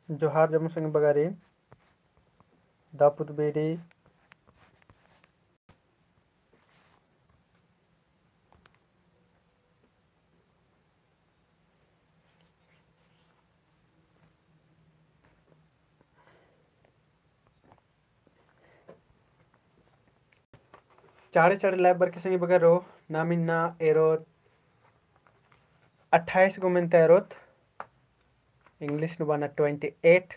जोहार जम्मू संग बगारी दापुत berry चाड़े चाड़े lab बर के संग बगारो नामिना एरोत 28 गो मिनट एरोत इंग्लिश नुबाना 28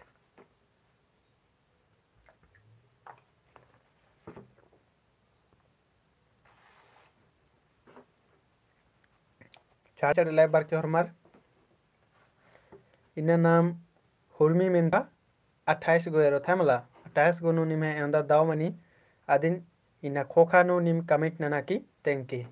चाड़े चाड़े लैब बर के हरमार इना नाम हुर्मी मिनता 28 गो एरोत है मला 28 गो नु निम है अंदा दाव मनी आदिन इना खोखा नु निम कमिट नना की तेंकी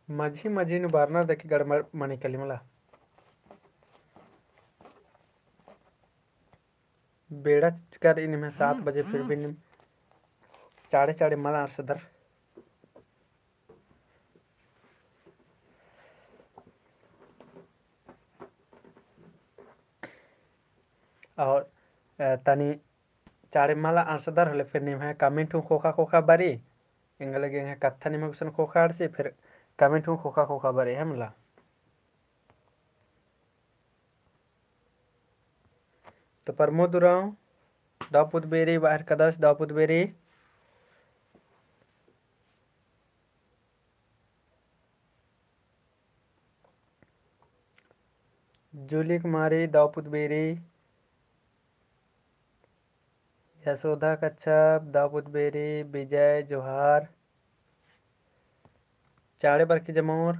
मझी मझी नु बारना देखी गड़मड़ मनी कली मला बेड़ा कर इन में 7 बजे फिर भी निम चाड़े चाड़े मला सदर और तनी चाड़े माला आंसदर हले फिर निम है कमेंट हूँ खोखा खोखा बारी इंगल लगे हैं कत्था निम कुसन खोखा से फिर कमेंट हूँ खोखा खोखा बारी है मला तो प्रमोद उराव दापुत बेरी बाहर कदस दापुत बेरी जूली कुमारी दापुत बेरी यशोदा कच्छप दापुत बेरी विजय जोहार चाड़े बर की जमोर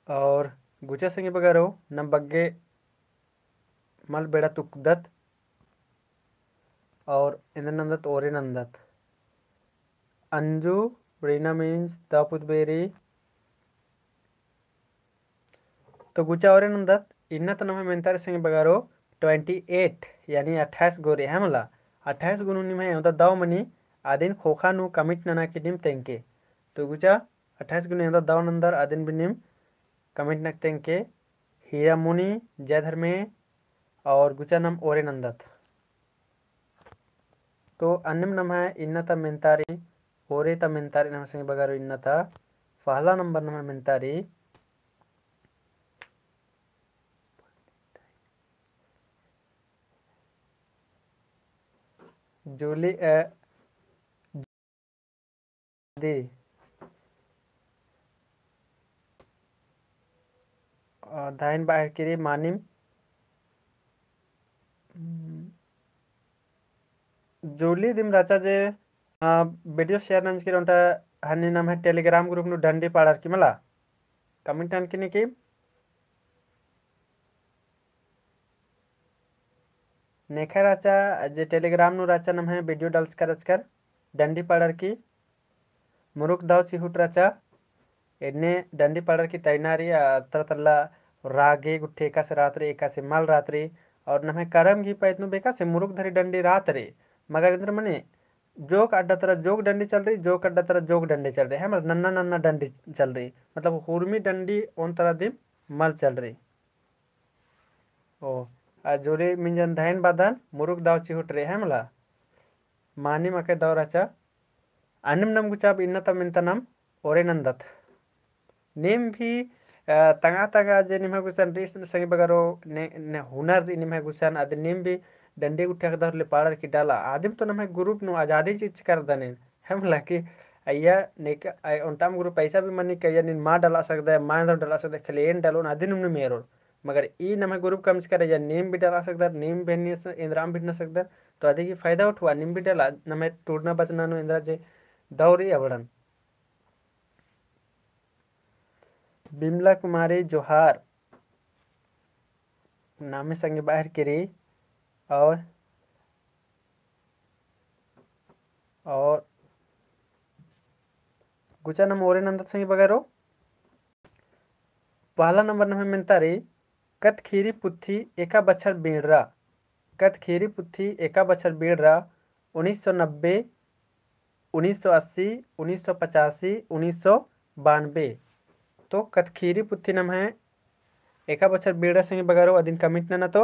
और गुचा संगे बगारो नम बग्गे मल बेड़ा तुकदत और इंद्र नंदत ओरे नंदत अंजू रीना मीन्स दापुत बेरी तो गुचा और नंदत इन्ना तो नमे मेंतारे संगे बगारो 28 यानी 28 गोरे है मला 28 गुनु निमे होता दाव मनी आदिन खोखा नु कमिट नना की निम तेंके तो गुचा 28 गुनु होता दाव नंदर आदिन बिनिम कमिट नक तेंके हीरा मुनि जय धर्मे और गुचा नम ओरे नंदत तो अन्नम नम है इन्ना ता मेंतारी ओरे ता मेंतारी नम संगे बगारो इन्ना ता पहला नंबर नम मेंतारी जूली दी धाइन बाहर किरी मानिम जूली दिम राचा जे वीडियो शेयर नंज किर उनटा हनी नाम है टेलीग्राम ग्रुप नु डंडी पाड़ार की मला कमेंट अन की नेखा राचा जे टेलीग्राम नु राचा नम है वीडियो डाल्स कर डंडी पाड़ार की मुरुक दाव चिहुट राचा एने डंडी पाड़ार की तैनारी तरतल्ला रागे गुट्ठे एका से रात्रि एका से माल रात्रि और नम है करम घी पैतनु बेका से मुरुक धरी डंडी रात रे मगर इंद्र मने जोक अड्डा तरह जोक डंडी चल रही जोक अड्डा तरह जोक डंडी चल रही है मतलब नन्ना नन्ना डंडी चल रही मतलब हुरमी डंडी उन तरह दिन मल चल रही ओ जोरी मिंजन धाइन बादन मुरुक दाव चिहुट रे है मला मानी मके दाव राचा अनिम नम गुचाब इन्नता मिंतनम ओरे नंदत नेम भी तंगा तंगा जे निम गुसन रिस संग बगारो ने हुनर निम गुसन आदि नेम भी डंडे उठे धर ले पाड़र की डाला आदिम तो नम ग्रुप नु आजादी चीज कर दने है मला कि अय्या ने उनटाम ग्रुप पैसा भी मनी कया निन मा डाला सकदा है मा डाला सकदा है खलेन डालो आदि नुम मेरो मगर ई नम ग्रुप कम करे या नेम भी डाला सकदा नेम भी इंद्राम भी न सकदा तो आदि की फायदा उठवा नेम भी डाला नम टूटना बचना नु इंद्रा जे दौरी अवड़न बिमला कुमारी जोहार नामे संगे बाहर किरी और गुचा नम ओरे नंदत संगे बगारो पहला नंबर नम मिलता रे कत खीरी पुथी एका बच्छर बेड़रा कथखीरी पुथी एका बछर बीड़रा 1990, 1980, 1985, 1992। तो कथखीरी पुथी नम है एका बछर बीड़ा संगे बगारो अदिन कमिट न तो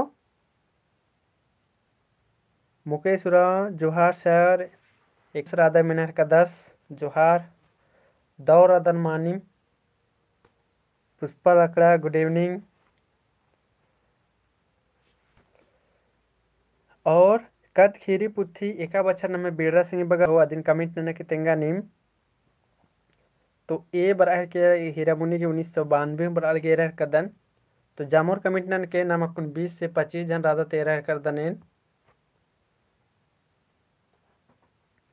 मुकेशुरा जोहार सर एक सर आधा मिनट का 10 जोहार दौर अदन मानिम पुष्पा लकड़ा गुड इवनिंग। और कद खीरी पुथी एका बछर नमे बीड़ा संगे बगारो अदिन कमिट न के तेंगा निम तो ए बराह के हीरामुनि के 1992 बराल के रह कदन तो जामोर कमिटनन के नामकुन 20 से 25 जन राधा 13 कर दनेन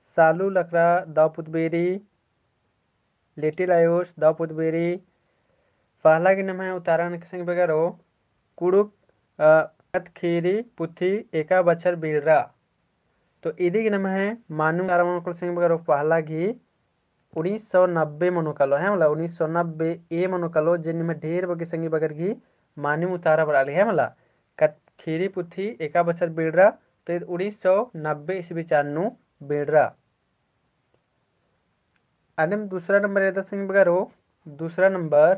सालू लकड़ा दावपुतबेरी लिटिल आयुष दावपुतबेरी पहला के नाम है उतारण के संग बगैरो कुड़ुक कथखीरी पुथी एका बछर बीड़ा तो इदी के नाम है मानु तारामन को संग बगैरो पहला घी 1990 मनोकालो है मतलब 1990 ए मनोकालो जिन में ढेर बगे संगी बगर घी मानी उतारा बराली है मला कथखीरी पुथी एका बछर बीड़ा तो 1990 ईस्वी चानु बीड़ा। अनिम दूसरा नंबर यदा संग बगारो दूसरा नंबर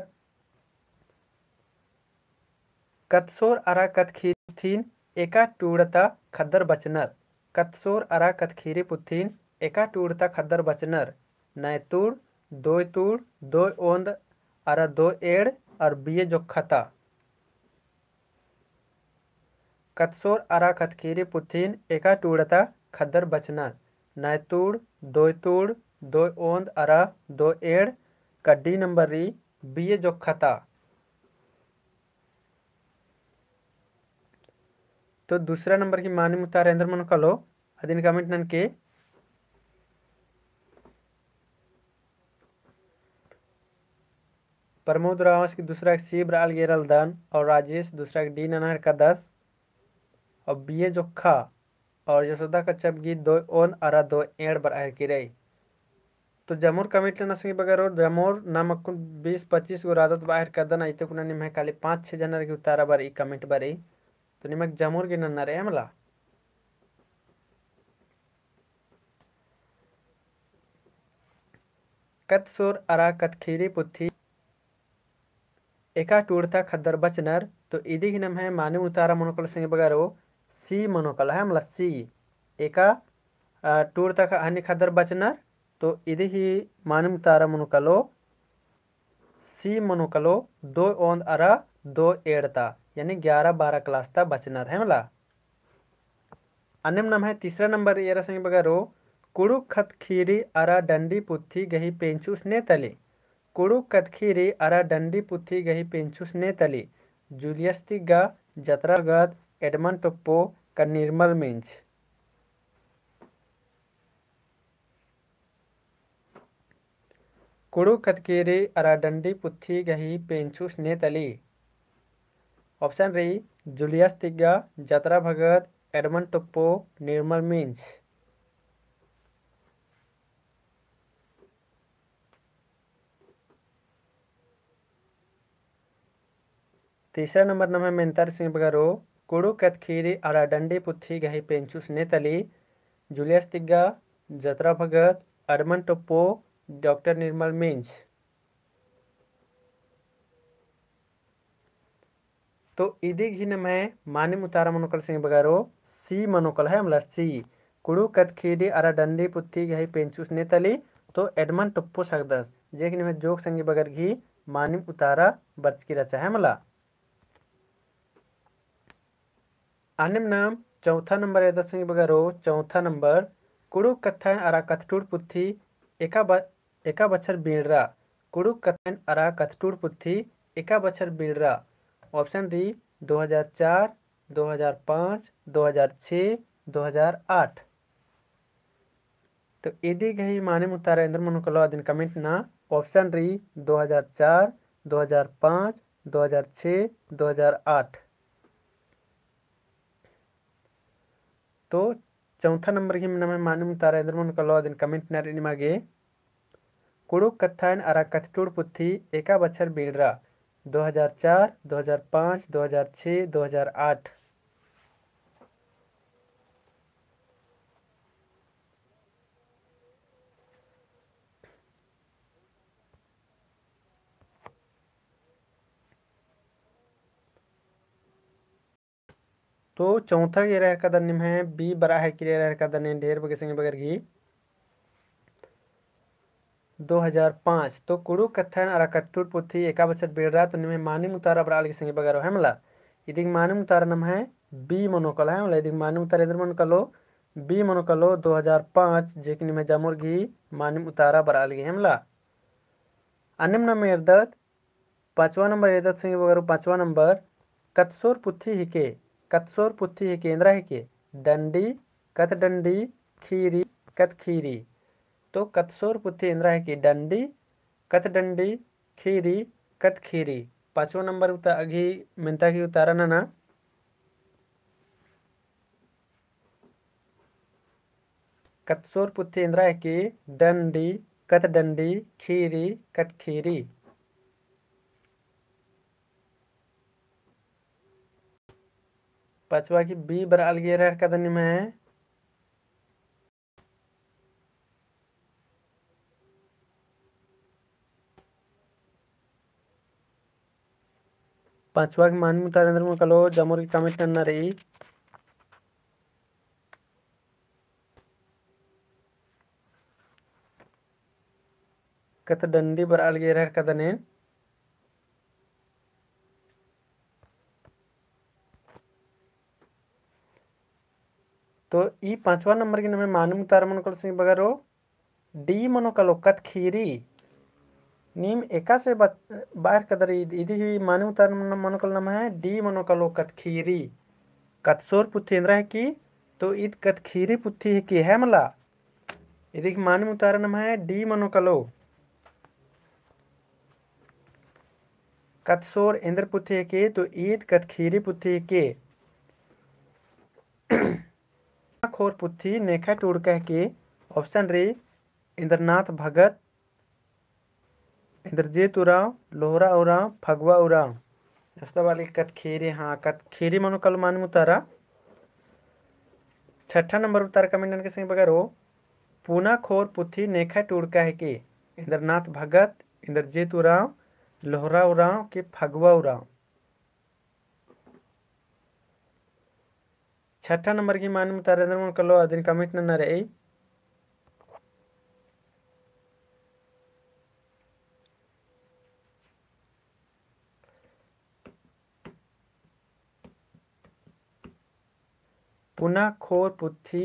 कत्सोर अरा कथखीरी पुथीन एका टूड़ता खद्दर बचनर कत्सोर अरा कथखीरी पुथीन एका टूड़ता खद्दर बचनर नैतुड़ दो ओंद अरा दो एड़ और बिये जोखता कत्सोर अरा कथखीरी पुथीन एका टूड़ता खद्दर बचनर नैतुड़ दो ओंद अरा दो एड़ कड्डी नंबर री बिये जोखता। तो दूसरा नंबर की मानी मुतारेंद्र मन कलो अदिन कमेंट नन के प्रमोद रावस की दूसरा शिव राल गेरल दान और राजेश दूसरा डी ननहर का 10 और बिये जोखा और यशोदा का चप गीत दो ओन अरा दो एड़ बराह की रही। तो जमोर कमिट नसंगी बगैर और जमोर नामक 20-25 गो रादत बाहर कदन आइते कुना निम खाली 5-6 जनर की उतारा बार ई कमिट बारी तो निमक जमोर के नन्ना रे हमला कत्सोर अरा कथखीरी पुथी एका टूड़ता खद्दर बचनर तो इदी की नम है माने उतारा मनोकल संगे बगारो सी मनोकल है मतलब सी एका टूड़ता का हनी खद्दर बचनर तो इदी ही माने उतारा मनोकलो सी मनोकलो दो ओंद अरा दो एड़ता यानी 11-12 क्लास था बचनर है मला। अनिम नम है तीसरा नंबर ये संगे बगारो कुड़ुक कथखीरी अरा डंडी पुथी गही पेंचुस ने तले कुड़ुक कथखीरी अरा डंडी पुथी गही पेंचुस ने तली जूलियस तिग्गा जतरागत एडमन टोप्पो का निर्मल मिंच। कुड़ुक कथखीरी अरा डंडी पुथी गही पेंचुस ने तली ऑप्शन रही जूलियस तिग्गा जतरा भगत एडमन टोप्पो निर्मल मिंच। तीसरा नंबर नम है मेंतर सिंह बगारो कुड़ू कथखीरी अरा डंडी पुथी गही पेंचुस नेतली जूलियस तिग्गा जतरा भगत एडमन टोप्पो डॉक्टर निर्मल मिंच। तो इदी घी नम है मानी मुतारा मनोकल सिंह बगारो सी मनोकल है मतलब सी कुड़ू कथखीरी अरा डंडी पुथी गही पेंचुस नेतली तो एडमन टोप्पो सकदस जे में जोक संगी बगर घी मानी उतारा बच की रचा है मला। आनिम नाम चौथा नंबर है दस बगारो चौथा नंबर कुड़ू कथन अरा कथटूर पुथी एका बछर बीड़ा कुड़ू कथन अरा कथटूर पुथी एका बछर बीड़ा ऑप्शन डी 2004, 2005, 2006, 2008। तो इदी गही माने मुतारा इंद्र मनुकलो दिन कमेंट ना ऑप्शन डी 2004, 2005, 2006, 2008। तो चौथा नंबर की नम माने मुतारा इंद्र मनुकलो दिन कमेंट ना निमागे कुड़ू कथन अरा कथटूर पुथी एका बछर बीड़ा 2004, 2005, 2006, 2008। तो चौथा ये रहर का दनिम है बी बरा है कि रहर का दने ढेर बगे संगे बगर की 2005 तो कुड़ू कथन अराकट्टूर पुथी एका बचर बेड़ा तो निमे मानी मुतारा बराल के संगे बगर है मला इदिक मानी मुतारा नम है बी मनोकल है मला इदिक मानी मुतारा इधर मन कलो बी मनोकलो 2005 जेक निमे जामुर की मानी मुतारा बराल की है मला अन्यम नम एरदत 5वां नंबर एरदत संगे बगर 5वां नंबर कत्सोर पुथी हिके इंद्रा हिके डंडी कत डंडी खीरी कत खीरी तो कत्सोर पुथी इंद्रा हिके डंडी कत डंडी खीरी कत खीरी 5वां नंबर अगी मिनता की उतारा ना कत्सोर पुथी इंद्रा हिके डंडी कत डंडी खीरी कत खीरी 5वां की बी बराल गे रह का दनी में 5वां की मानी मुतारेंद्र में कलो जमोर की कमेंट न रही कत डंडी बराल गे रह का दने तो ई 5वां नंबर की नमे मानी मुतार मन कल सिंह बगरो डी मनो कलो कत खीरी नीम एका से बाहर कदर इदी ही मानी मुतार मन कल नम है डी मनो कलो कत खीरी कतसोर पुथी इंद्रा है की तो ईद कत खीरी पुथी है की है मला इदी की मानी मुतार नम है डी मनो कलो कतसोर इंद्र पुथी है की तो ईद कत खीरी पुथी है की खोर पुथी नेखा टूड़ कह के ऑप्शन रे इंद्रनाथ भगत इंद्रजीत उराव लोहरा उराव फगवा उराव रास्ता वाली कतखेरी हाँ कतखेरी मनो कल मान मुतारा 6ठा नंबर उतारा कमेंट के संग बगैर हो पूना खोर पुथी नेखा टूड़ कह के इंद्रनाथ भगत इंद्रजीत उराव लोहरा उराव के फगवा उराव 6ठा नंबर की मान मुतारा कलो अदिन कमेंट न रही पुना खोर पुथी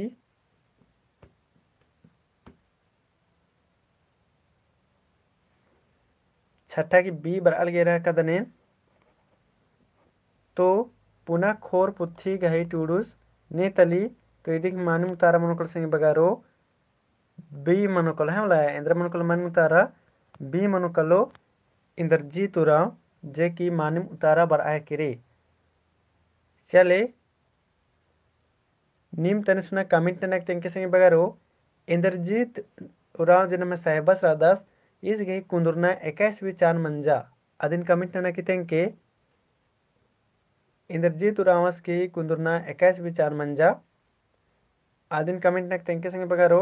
छठा की बी बराल गे रहा कदने तो पुना खोर पुथी गही टूडूस ने तली तो यदि मानी मुतारा मनोकल सिंह बगारो बी मनोकल है मला इंद्र मनोकल मानी मुतारा बी मनोकलो इंद्रजीत उराव जे की मानी उतारा बराए किरे चले नीम तने सुना कमेंट न तेंके संग बगारो इंद्रजीत उराव जन में साहेबस रादास इस गई कुंदुरना 21वीं चान मंजा अदिन कमेंट न की तेंके इंद्रजीत उरावस की कुंदुरना 21वीं चान मंजा आदिन कमेंट न तेंके संग बगारो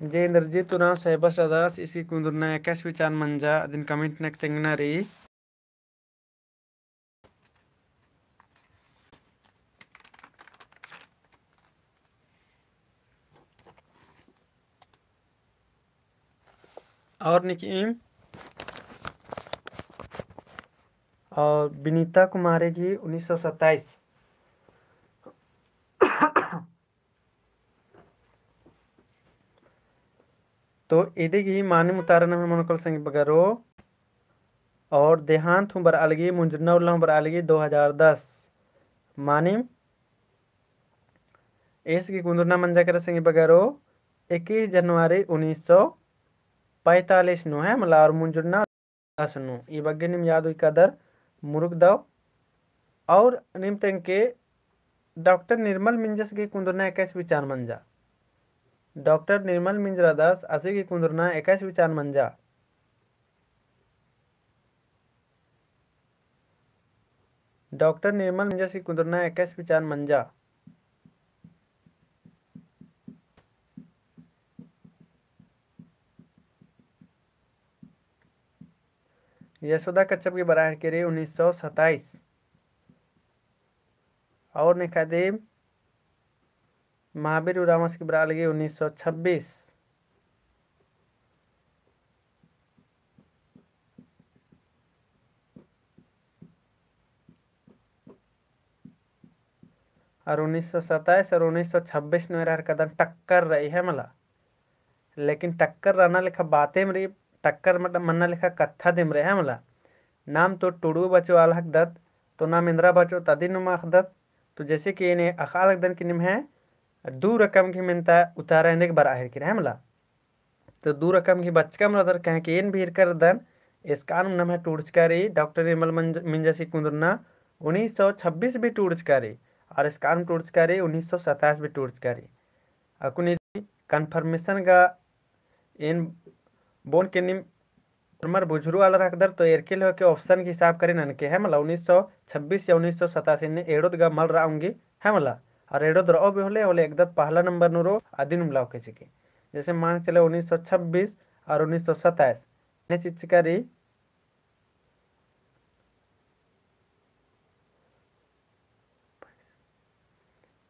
जे इंद्रजीत उराव साहेबस रादास इसकी कुंदुरना 21वीं चान मंजा अदिन कमेंट न तेंगना रही और निकीम और विनीता कुमारी की 1927 तो इदी की मानी मुतारन में मनोकल संग बगरो और देहांत हूँ बर अलगी मुंजना उल्ला बर अलगी 2010 मानिम एस की कुंदुरना मंजा कर संग बगरो 21 जनवरी 1945 नु है मला और मुंजुना 10 नु ई बग्गे निम याद हुई कदर मुरुक दाव और निम तेंके डॉक्टर निर्मल मिंजस की कुंदुरना 21 विचार मंजा डॉक्टर निर्मल मिंजरा दास असी की कुंदुरना 21 विचार मंजा डॉक्टर निर्मल मिंजस की कुंदुरना 21 विचार मंजा यशोदा कच्छप की बराह के रे 1927 और निखादेव महावीर उरामस की बराह लगी 1926 और 1927 और 1926 में रह कदम टक्कर रही है मला, लेकिन टक्कर रहना लिखा बातें में रही, टक्कर मतलब मन्ना लिखा कत्था दिम रहे है मला। नाम तो टुडू बचो आल हक दत्त, तो नाम इंदिरा बचो तदी नुमा हक दत्त। तो जैसे कि इन्हें अखाल दन की निम है 2 रकम की मिनता उतारा हिंदे के बराहिर की है मला। तो 2 रकम की बचकम रदर कहें कि इन भीर कर दन इसका नाम है टूड़चकारी डॉक्टर निर्मल मिंजसी कुंदरना 1926 भी टूड़चकारी और इसका नाम टूड़चकारी 1927 भी टूड़चकारी। अकुनी कन्फर्मेशन का इन बोन के निम मर बुझरू वाला रख दर तो एरकिल हो के ऑप्शन की हिसाब करें ननके है मला 1926 या 1987 ने एड़ोद गा मल राऊंगी है मला। और एड़ोद रहो भी होले होले एकदम पहला नंबर नुरो आदि नुमलाओ के चिके, जैसे मान चले 1926 और 1927 ने चिचकारी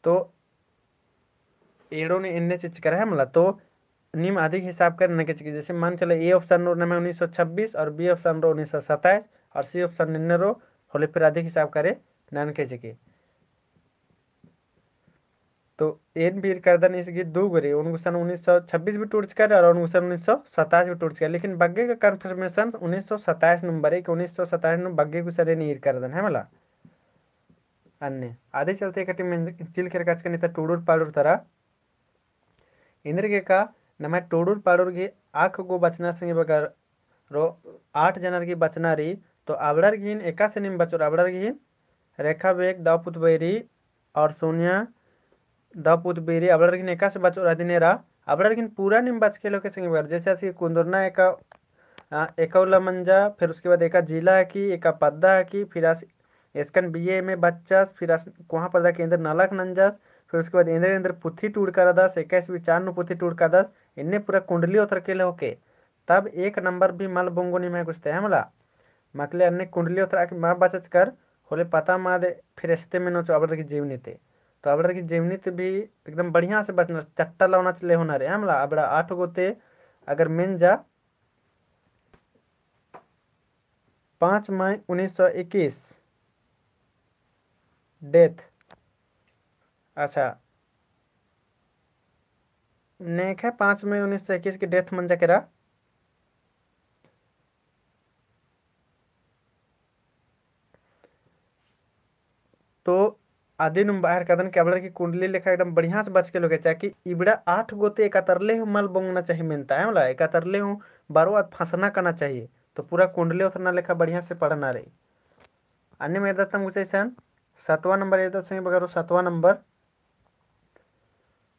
तो एड़ो ने इनने चिचकर है मला। तो निम अधिक हिसाब करने के चाहिए, जैसे मान चले ए ऑप्शन रो में 1926 और बी ऑप्शन रो 1927 और सी ऑप्शन निन्ने रो होले फिर अधिक हिसाब करे नन के चाहिए। तो एन भी करदन इसकी 2 गरे उनको सन 1926 भी टूर्च करे और उनको सन 1927 भी टूर्च करे, लेकिन बग्गे का कन्फर्मेशन 1927 नंबर है कि 1927 में बग्गे को सरे नीर करदन है मला। अन्य आधे चलते कटी में चिल कर काच के नहीं टूडूर पाडूर तरह इंद्र के का नम टोडूर पाडूर की आख गो बचना संगे बगर रो 8 जनर की बचना रही। तो आबड़र गिन एका से निम बचोर आबड़र गिन रेखा बेग दावपुत बैरी और सोनिया दावपुत बैरी आबड़र गिन एका से बचोर अधिनेरा आबड़र गिन पूरा निम बच के लोग के संगे बगर, जैसे असि कुंदरना एकौला मंजा, फिर उसके बाद एका जिला है कि एका पद्दा है कि फिर इसकन बीए में बच्चास, फिर वहाँ पर केंद्र नालक नंजस, फिर उसके बाद इंद्र इंद्र पुथी टूट कर 10 21 विचार पुथी टूट कर 10 इन्हें पूरा कुंडली उतर के होके तब 1 नंबर भी मल बोंगोनी में घुसते हैं मला। मकले अन्य कुंडली उतरा के माँ बचच कर होले पता मा दे फिर रिश्ते में नोचो अबड़र की जीवनी थे। तो अबड़र की जीवनी ते भी एकदम बढ़िया से बचना चट्टा लाना चले होना रे हमला अबड़ा 8 गोते अगर मिल जा 5 मई 1921 डेथ। अच्छा नेक है 5 मई 1921 की डेथ मन जा करा। तो आदि नुम बाहर कदन के अबड़र की कुंडली लेखा एकदम बढ़िया से बच के लोगे चाहे कि इबड़ा 8 गोते एकतरले हूँ मल बोंगना चाहिए मिलता है मतलब एकतरले हूँ बारो आज फंसना करना चाहिए। तो पूरा कुंडली उतरना लेखा बढ़िया से पढ़ना रही। अन्य में दत्तम कुछ ऐसा 7वां नंबर ये दत्त संगे बगैर 7वां नंबर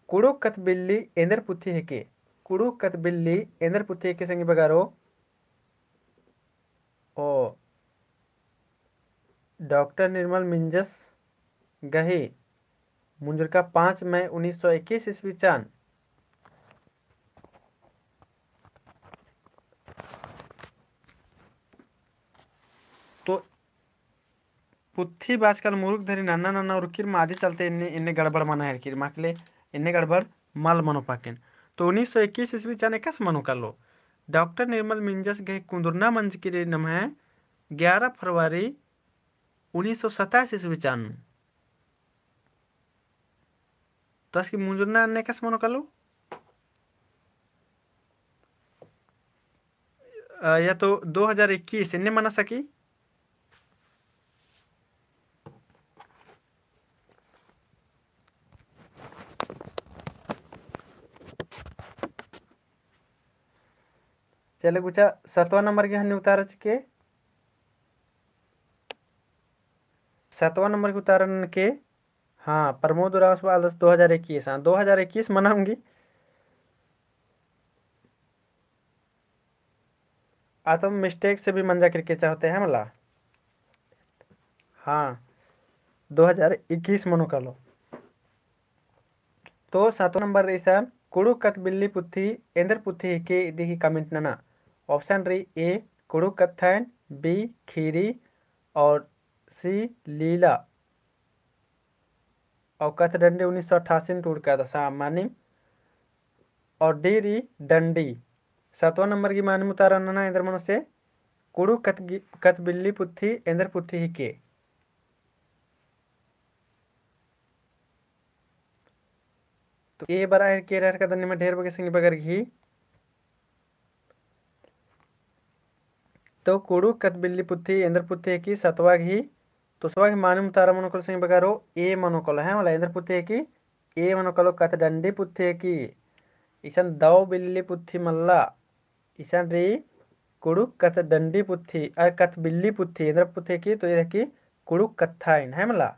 कुड़ू कत बिल्ली इंद्र पुथी है के कुड़ू कत बिल्ली इंद्र पुथी है के संगे बगारो ओ डॉक्टर निर्मल मिंजस गही मुंजर का 5 मई 1921 ईस्वी चांद। तो पुथी बाजकल मुरुक धरी नाना नाना और किर आदि चलते इन्ने गड़बड़ मना है किर माकले इन्ने गड़बड़ माल मनो पाकिन। तो 1921 ईस्वी चाने कस मनो कर लो डॉक्टर निर्मल मिंजस गए कुंदरना मंच के नाम है 11 फरवरी 1927 ईस्वी चान। तो इसकी मुंजुरना ने कस मनो कर लो या तो 2021 इन्ने मना सकी। चले गुचा 7वां नंबर के हन्ने उतार के 7वां नंबर के उतारन के हाँ प्रमोद उराव 2021 हाँ 2021 मनाऊंगी। तुम मिस्टेक से भी मंजा करके चाहते हैं मला हाँ 2021 मनो कर लो। तो 7वां नंबर ऐसा कुड़ू कत बिल्ली पुथी इंद्र पुथी के देखी कमेंट नना ऑप्शन रही ए कुड़ू कथैन बी खीरी और सी लीला और कथ डंडी 1988 टूट का था मानी और डी री डंडी। 7वां नंबर की मानी मुतारा नना इंद्र मन से कुड़ू कत बिल्ली पुत्थी इंद्र पुत्थी ही के। तो ये बरा है के रह का दन्ने में ढेर बगे संग बगर घी तो कुड़ू कत बिल्ली पुत्थी इंद्र पुत्थी की 7वां घी तो सवा की मानी मुतारा मनोकल संग बगारो ए मनोकल है वाला इंद्र पुत्थी की ए मनोकलो कत डंडी पुत्थी की ईसन दव बिल्ली पुत्थी मल्ला ईसन री कुड़ू कत डंडी पुत्थी और कत बिल्ली पुत्थी इंद्र पुत्थी की तो ये की कुड़ू कत्थाइन है मला।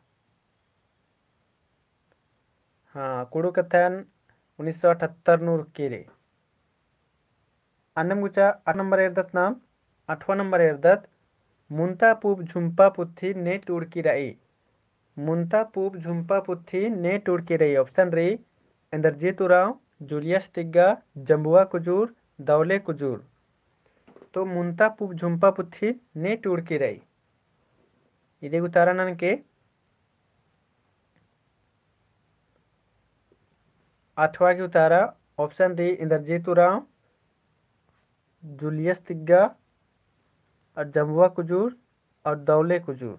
हाँ कुड़ू कत्थाइन 1978 नूर की रे। अन्नम गुचा 8 नंबर एरदत नाम 8वां नंबर एरदत मुंता पूब झुम्पा पुत्थी ने टूड़की रही। मुंता पूब झुम्पा पुत्थी ने टूड़की रही ऑप्शन रे इंद्रजीत उराव जूलियस तिग्गा जम्बुआ कुजूर दौले कुजूर। तो मुंता पूब झुम्पा पुत्थी ने टूड़की रही इधे उतारा नन के 8वां की उतारा ऑप्शन डी इंद्रजीत उराव जूलियस तिग्गा और जम्बुआ कुजूर और दौले कुजूर।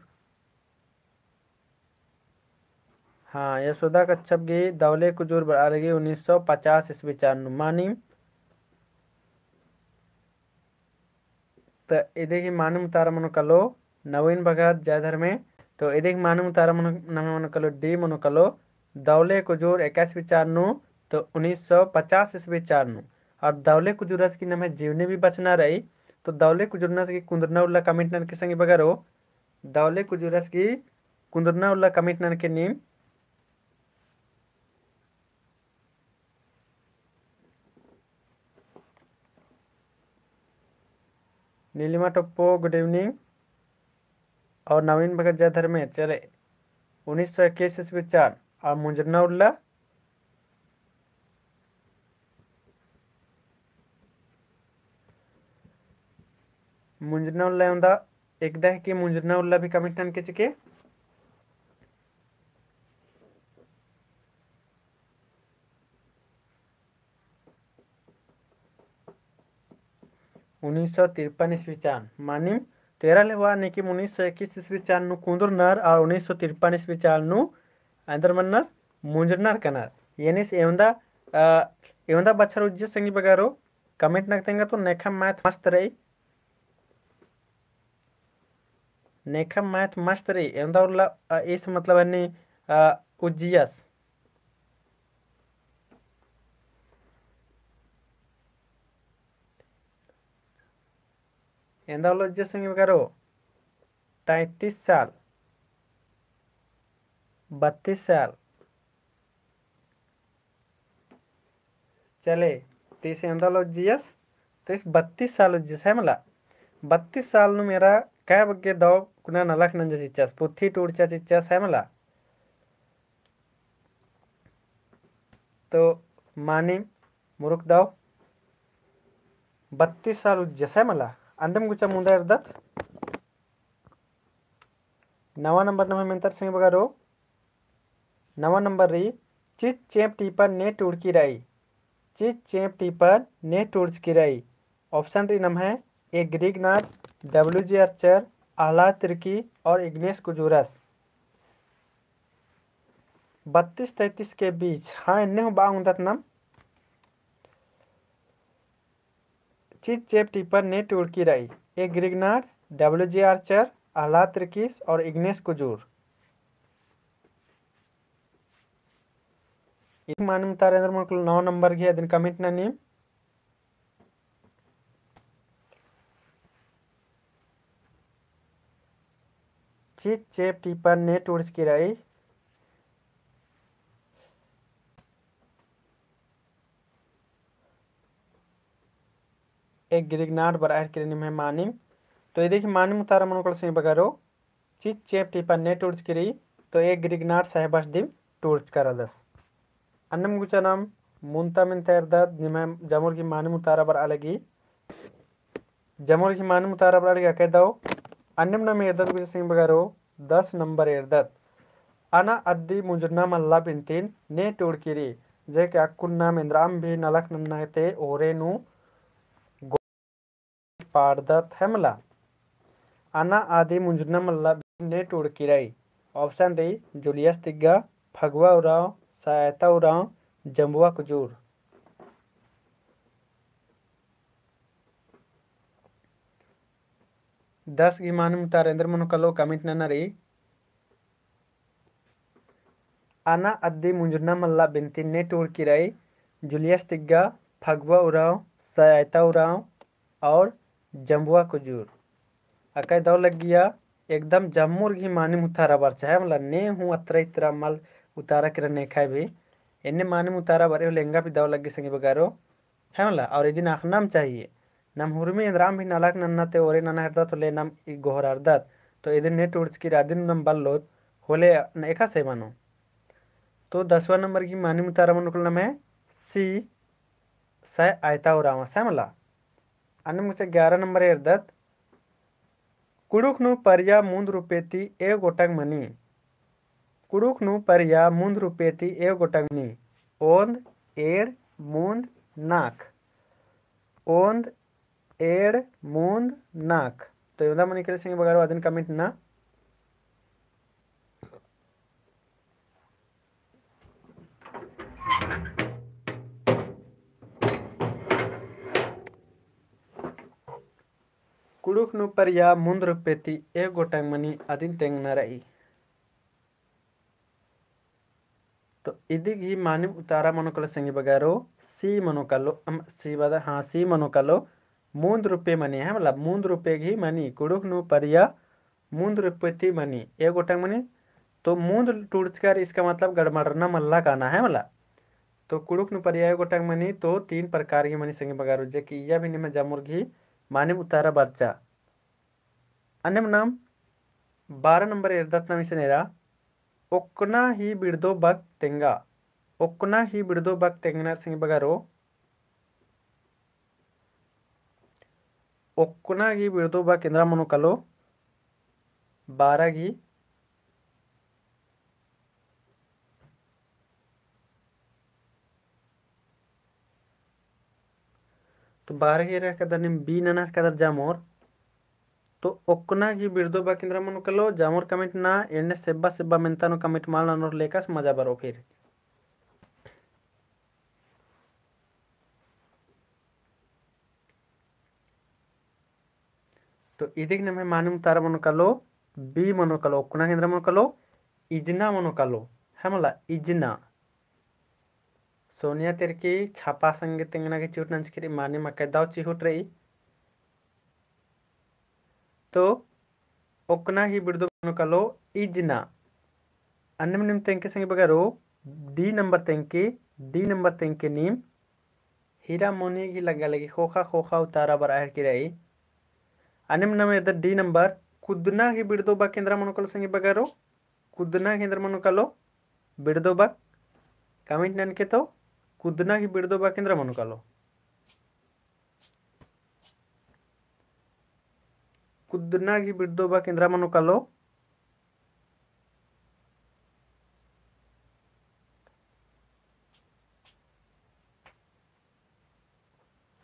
हाँ यशोदा कच्छप गी दौले कुजूर बरालगी 1950 ईस्वी चार मानी। तो इधे की मानम उतारा मनो कलो नवीन भगत जयधर में। तो इधे की मानम उतारा मनो कलो डी मनो कलो दौले कुजूर 21वीं चारनु तो 1950 ईस्वी चारनु। और दौले कुजूरस की नाम है जीवनी भी बचना रही तो दौले कुजूरस की कुंदरना उल्ला कमिटनर के संग बगरो दौले कुजूरस की कुंदरना उल्ला कमिटनर के नीम नीलिमा टप्पो गुड इवनिंग और नवीन भगत जयधर में चले 1921 ईस्वी चार और मुंजरना उल्ला उल्ला एक दह की मुंजरना उल्ला भी कमिटन के चिके 1953 ईस्वी चान मानिम 13 लेवा नेकी 1921 ईस्वी चान नु कुंदुर नर और 1953 ईस्वी चान नु अंदर मन्नर मुंजरनर कनर यानी से एवंदा बच्चर उज्जत संगी बगारो कमेंट नगतेंगा तो नेखम मैथ मस्त रही नेखम मैथ मस्त रही एवंदा उल्ला इस मतलब अन्नी उज्जियस एंदा उल्ला उज्जत संगी बगारो 33 साल 32 साल चले तीस एंदा उज्जियस तो इस 32 साल उज्जियस है मला 32 साल नु मेरा क्या बग्गे दाव कुना नलख नंज चिच्चास पुथी टूड़चा चिच्चास है मला तो मानी मुरुक दाव 32 साल उज्जस है मला अंडम गुचा मुंदा अर्दत 9 नंबर नमे मेंतर संग बगारो 9 नंबर री चित चेप टीपर ने टूड़की रही चित चेप टीपर ने टूड़की रही ऑप्शन री नम है ए ग्रीक नाट WG आर्चर आह्लाद तिर्की और इग्नेस कुजूरस 32-33 के बीच हाँ इन्हें बाउंदत नम चित चेप टीपर ने टूड़की रही ए ग्रीक नाट WG आर्चर आह्लाद तिर्की और इग्नेस कुजूर एक मानम तारेंद्र मुकुल 9 नंबर की दिन कमिट ना नीम चित चेप टीपर ने टूड़की रही एक गिरिगनाट बराहर के में मानिम तो ये देखिए मानिम उतारा मनोकल से बगारो चित चेप टीपर ने टूर्च करी तो एक गिरिगनाट साहेबाश दिम टूर्च करा दस अन्नम गुचा नाम मुंता मिन तैरदाद निम जमुर की मानिम उतारा बर अलगी jamur himani mutara braliga kedaw anim nam erdat bisa sing bagaro 10 number erdat ana addi mujurna malla bintin ne turkiri je ke akkunna mendram bhi nalak nannate orenu पारदत हेमला ana adi mujurna malla ne turkirai option D Julius Tigga Phagwa Oraon Sahayata Oraon Jambua Kujur 10 गिमानु मुतारेंद्र मनुकलो कमिट ननरी आना अद्दी मुंजुना मल्ला बिनती ने टूर किराई जूलियस तिग्गा फगवा उराव सहायता उराव और जम्बुआ कुजूर अकई दौ लग गया एकदम जम्मूर घी मानी मुतारा बार चाहे मतलब ने हूँ अत्र इतरा मल उतारा किरा ने खाए भी इन्ने मानी मुतारा बारे लेंगा भी दौ लगी संगी बगारो है मतलब और यदि नाक नाम चाहिए नम हुरमी राम भी नालाक नन्नते ओरे नना हरदा तो ले नम गोहर अर्दात तो इधर नेट उड़च की रादिन नम बल्लोत होले एका से मानो तो 10वां नंबर की मानी मुतारा मनुकुल नाम है सी सै आयता उरावा सैमला अन्य मुझे 11 नंबर अर्दात कुडुकनु परिया मूंद रुपेती ए गोटक मनी कुडुकनु परिया मूंद रुपेती ए गोटक मनी ओंद एड़ मूंद नाक ओंद एड़ मूंद नाक तो योदा मनी करे सिंगे बगारो आदिन कमेंट ना कुडुक नु परिया मूंद रुपेती ए गोटक मनी आदिन तेंग ना रही तो इदिग ही मानिम उतारा मनोकलो संगे बगारो सी मनोकलो सी बदा हाँ सी मनोकलो मूंद रुपये मनी है मतलब मूंद रुपये घी मनी कुडुक नु परिया मूंद रुपये मनी ए गोटक मनी तो मूंद टूटकर इसका मतलब गड़मड़ना मल्ला काना है मतलब तो कुडुक नु परिया ए गोटक मनी तो 3 प्रकार की मनी संगे बगारो जे कि या भी निम जामुर घी मानिम उतारा बच्चा अन्य नाम 12 नंबर एर्दत नाम इसे नेरा ओक्ना ही बिड़दो बक तेंगा ओक्ना ही बिड़दो बक तेंगना सिंग बगारो ओक्ना ही बिड़दो बक केंद्रा मनो कलो 12 घी तो 12 घी रह कदर निम बी नना कदर जामोर तो ओक्ना घी बिड़दो बक केंद्रा मनो कलो जामोर कमेंट ना एने सेब्बा सेब्बा मेंतानो कमेंट माल नोर लेकस मजा बरो फिर तो इदिक नमे मानिम तारा मनो कलो बी मनो कलो ओक्ना केंद्रा मनो कलो इजना मनो कलो है मला इजना सोनिया तेरकी छापा संगे तेंगना के चूट नंचकरी मानी मक्का दाव चिहुट रही तो ओक्ना ही बिड़दो मनो कलो इजना अन्य निम तेंके संगे बगारो डी नंबर तेंके नीम हीरा मोनी की लगा लगी खोखा खोखा उतारा बर आहर की रही अन्य नम इधर डी नंबर कुदना ही बिड़दो बा केंद्र मनो कलो संगे बगारो कुदना केंद्र मनो कलो बिड़दो बा कमेंट नन के तो कुदना ही बिड़दो बा केंद्र मनो कलो कुदना ही बिड़दो बा केंद्र मनो कलो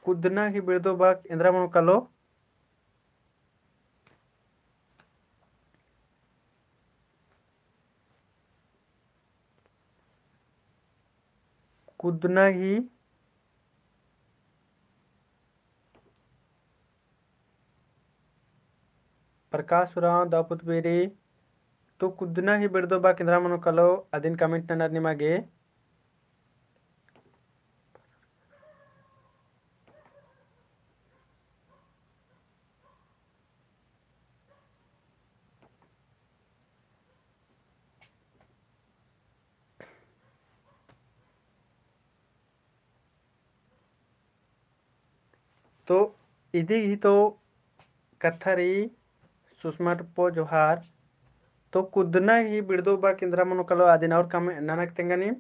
कुदना ही बिड़दो बा केंद्र मनो कलो कुदना ही प्रकाश राव दापुत बेरी तो कुदना ही बिड़दो बा केंद्र मनो कलो अदिन कमेंट नन्नर निमागे तो इदी ही तो कथरी सुषमा टप्पो जोहार तो कुदना ही बिड़दो बा केंद्र मनो कलो आदिन और कम नानक तेंगानी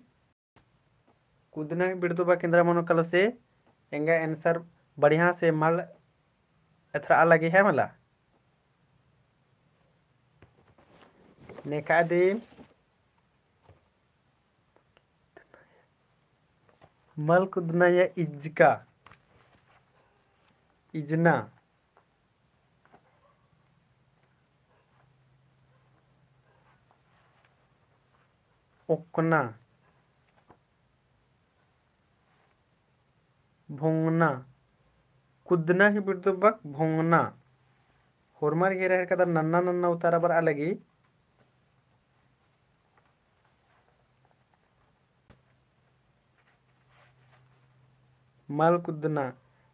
कुदना ही बिड़दो बा केंद्र मनो कलो से एंगा आंसर बढ़िया से मल एथरा अलग है मला नेका दी मल कुदना या इज्का इजना ओकना भोंगना कुदना ही बिरदुबक भोंगना होरमार गे रहे कदर नन्ना नन्ना उतारा बर अलगी मल कुदना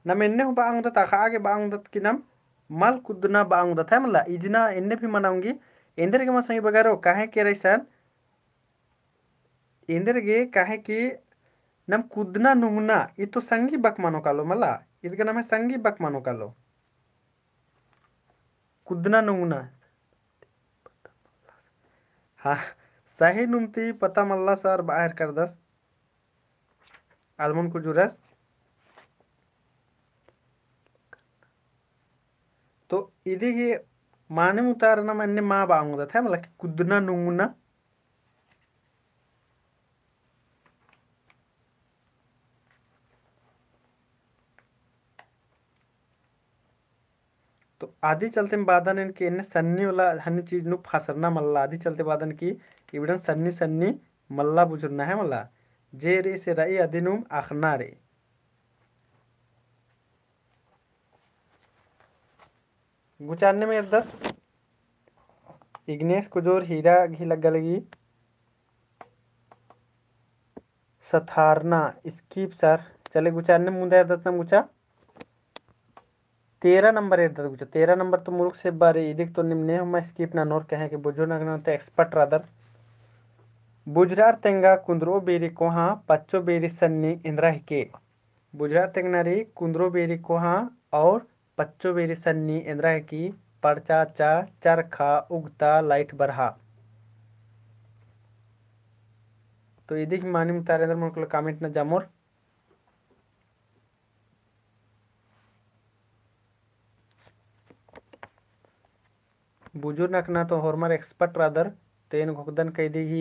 नम एन्ने हो बांग दत आखा आगे बांग दत की नम मल कुदना बांग दत है मला इजना एन्ने भी मनाऊंगी इंदर के मसंगी बगारो काहे के रैसन इंदर गे काहे की नम कुदना नुंगना ये तो संगी बक मानो कालो मला इसका नाम है संगी बक मानो कालो कुदना नुंगना हाँ सही नुमती पता मल्ला सर बाहर कर दस आलमन को जुरस तो इधे के माने उतारना मैंने माँ बांग था मतलब कुदना नुंगना तो आदि चलते बादन इनके इन्हें सन्नी वाला हन्नी चीज नु फासरना मल्ला आदि चलते बादन की इबड़न सन्नी सन्नी मल्ला बुजुर्ना है मल्ला जे रे से रई अदिनुम आखना रे गुचारने में इधर इग्नेस कुजोर हीरा घी लग लगी सथारना स्कीप सर चले गुचारने मुंदे इधर गुचा 13 नंबर इधर गुचा 13 नंबर तो मुरुख से बारे इदिक तो निम्ने हम स्कीप ना नोर कहे कि बुझो ना तो एक्सपर्ट रादर बुजरार तेंगा कुंद्रो बेरी कोहा पच्चो बेरी सन्नी इंद्रा के बुजरार तेंगनारी कुंद्रो बेरी कोहा और पच्चो बेरी सन्नी इंद्रा की परचा चा चरखा उगता लाइट बरहा तो इदिक मानी मुतारे अंदर मन को कमेंट ना जामोर बुजुर्ग नकना तो हॉर्मर एक्सपर्ट रादर तेन घोकदन कह दी ही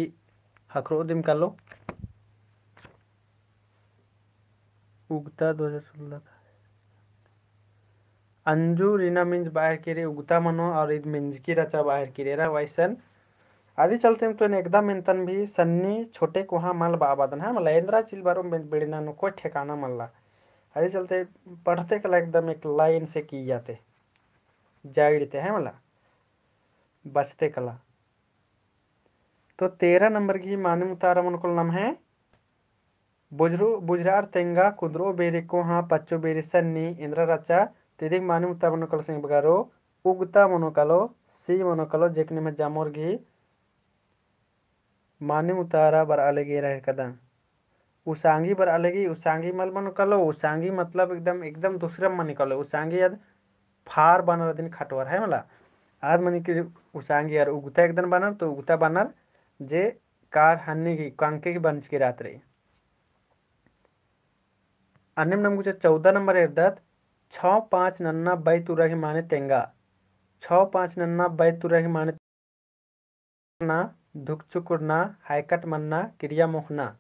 हकरो दिम कालो उगता 2016 अंजू रीना मिंज बाहर की रे उगता मनो और इद मिंज की रचा बाहर की रेरा वैसन आदि चलते तो एकदम इंतन भी सन्नी छोटे कोहा मल बाबादन है मला इंद्रा चिल बारो बेड़ना नो कोई ठिकाना मल्ला आदि चलते पढ़ते कला एकदम एक लाइन से की जाते जाइड़ते हैं मला बचते कला तो 13 नंबर की माने मुतारा मन को नाम है बुजरार तेंगा कुदरो बेरी कोहा पच्चो बेरी सन्नी इंद्रा रचा तेरी माने मुतारा मन को सिंह बगारो उगता मनोकालो सी मनोकालो जेकने में जामोर घी माने मुतारा बर अलगे रहे कदम उसांगी बर अलगी उसांगी मल मनोकालो उसांगी मतलब एकदम एकदम दूसरा मन निकालो उसांगी यद फार बनर दिन खटवर है मला आज मनी की उसांगी यार उगता एकदम बनर तो उगता बनर जे कार हन्नी की कांके की बंच की रात रही अन्य नंबर कुछ 14 नंबर इर्दत 6-5 नन्ना बाई तुरा की माने तेंगा 6-5 नन्ना बाई तुरा की माने ना धुक चुकुरना हाइकट मन्ना क्रिया मोहना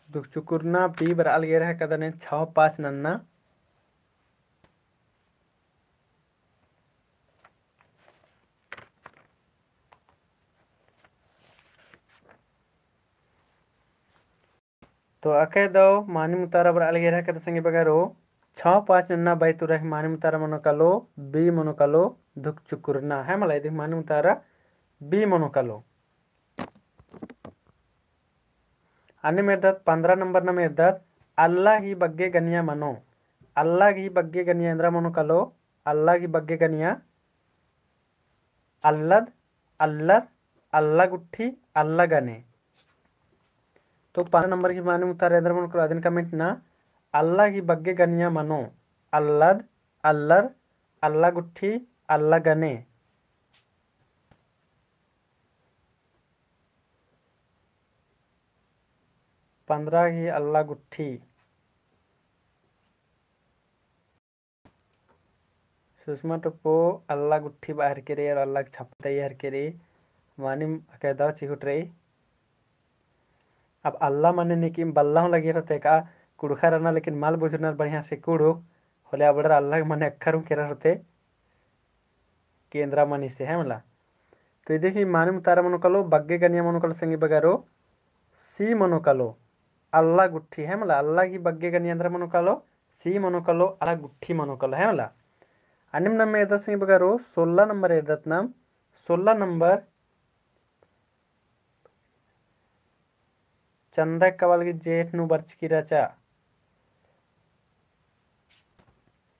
दुख चुकुरना पी बर अलगे रहे कदने 6-5 नन्ना तो अके दो मानी मुतारा बर अलगे रहे कद संगे बगारो 6-5 नन्ना बाई तुरा मानी मुतारा मनोकालो बी मनोकालो दुख चुकुरना है मला इधर मानी मुतारा बी मनोकालो अन्य मेरदत 15 नंबर न मेरदत अल्लाह ही बग्गे गनिया मनो अल्लाह ही बग्गे गनिया इंद्रा मनो कलो अल्लाह की बग्गे कनिया अल्लद अल्लर अल्ला गुट्ठी अल्ला गने। तो 5 नंबर की माने उत्तर एंदर मन को अदिन कमेंट ना अल्लाह की बग्गे गनिया मनो अल्लद अल्लर अल्ला गुट्ठी अल्ला गने। 15 की अल्ला गुट्ठी सुषमा टप्पो अल्ला गुट्ठी बाहर के रे और अल्लाह छपते हर के रे मानी कहदा चिहुट रे। अब अल्लाह माने नहीं कि बल्ला लगे रहते का कुड़खा रहना लेकिन माल बुझना बढ़िया से कुड़ो होले अब अल्लाह माने अक्षर के रहते केंद्रा मनी से है मला। तो ये देखिए माने मुतारा मनो कलो बग्गे गनिया मनो कलो संगी बगारो सी मनो कलो अल्लाह गुट्ठी है मला अल्लाह की बग्गे गनिया अंदर मनो कलो सी मनो कलो अल्लाह गुट्ठी मनो कलो है मला। अन्य नंबर एदत संगी बगारो 16 नंबर एदत नाम 16 नंबर चंदा कवाल की जेठ नु बर्च की रचा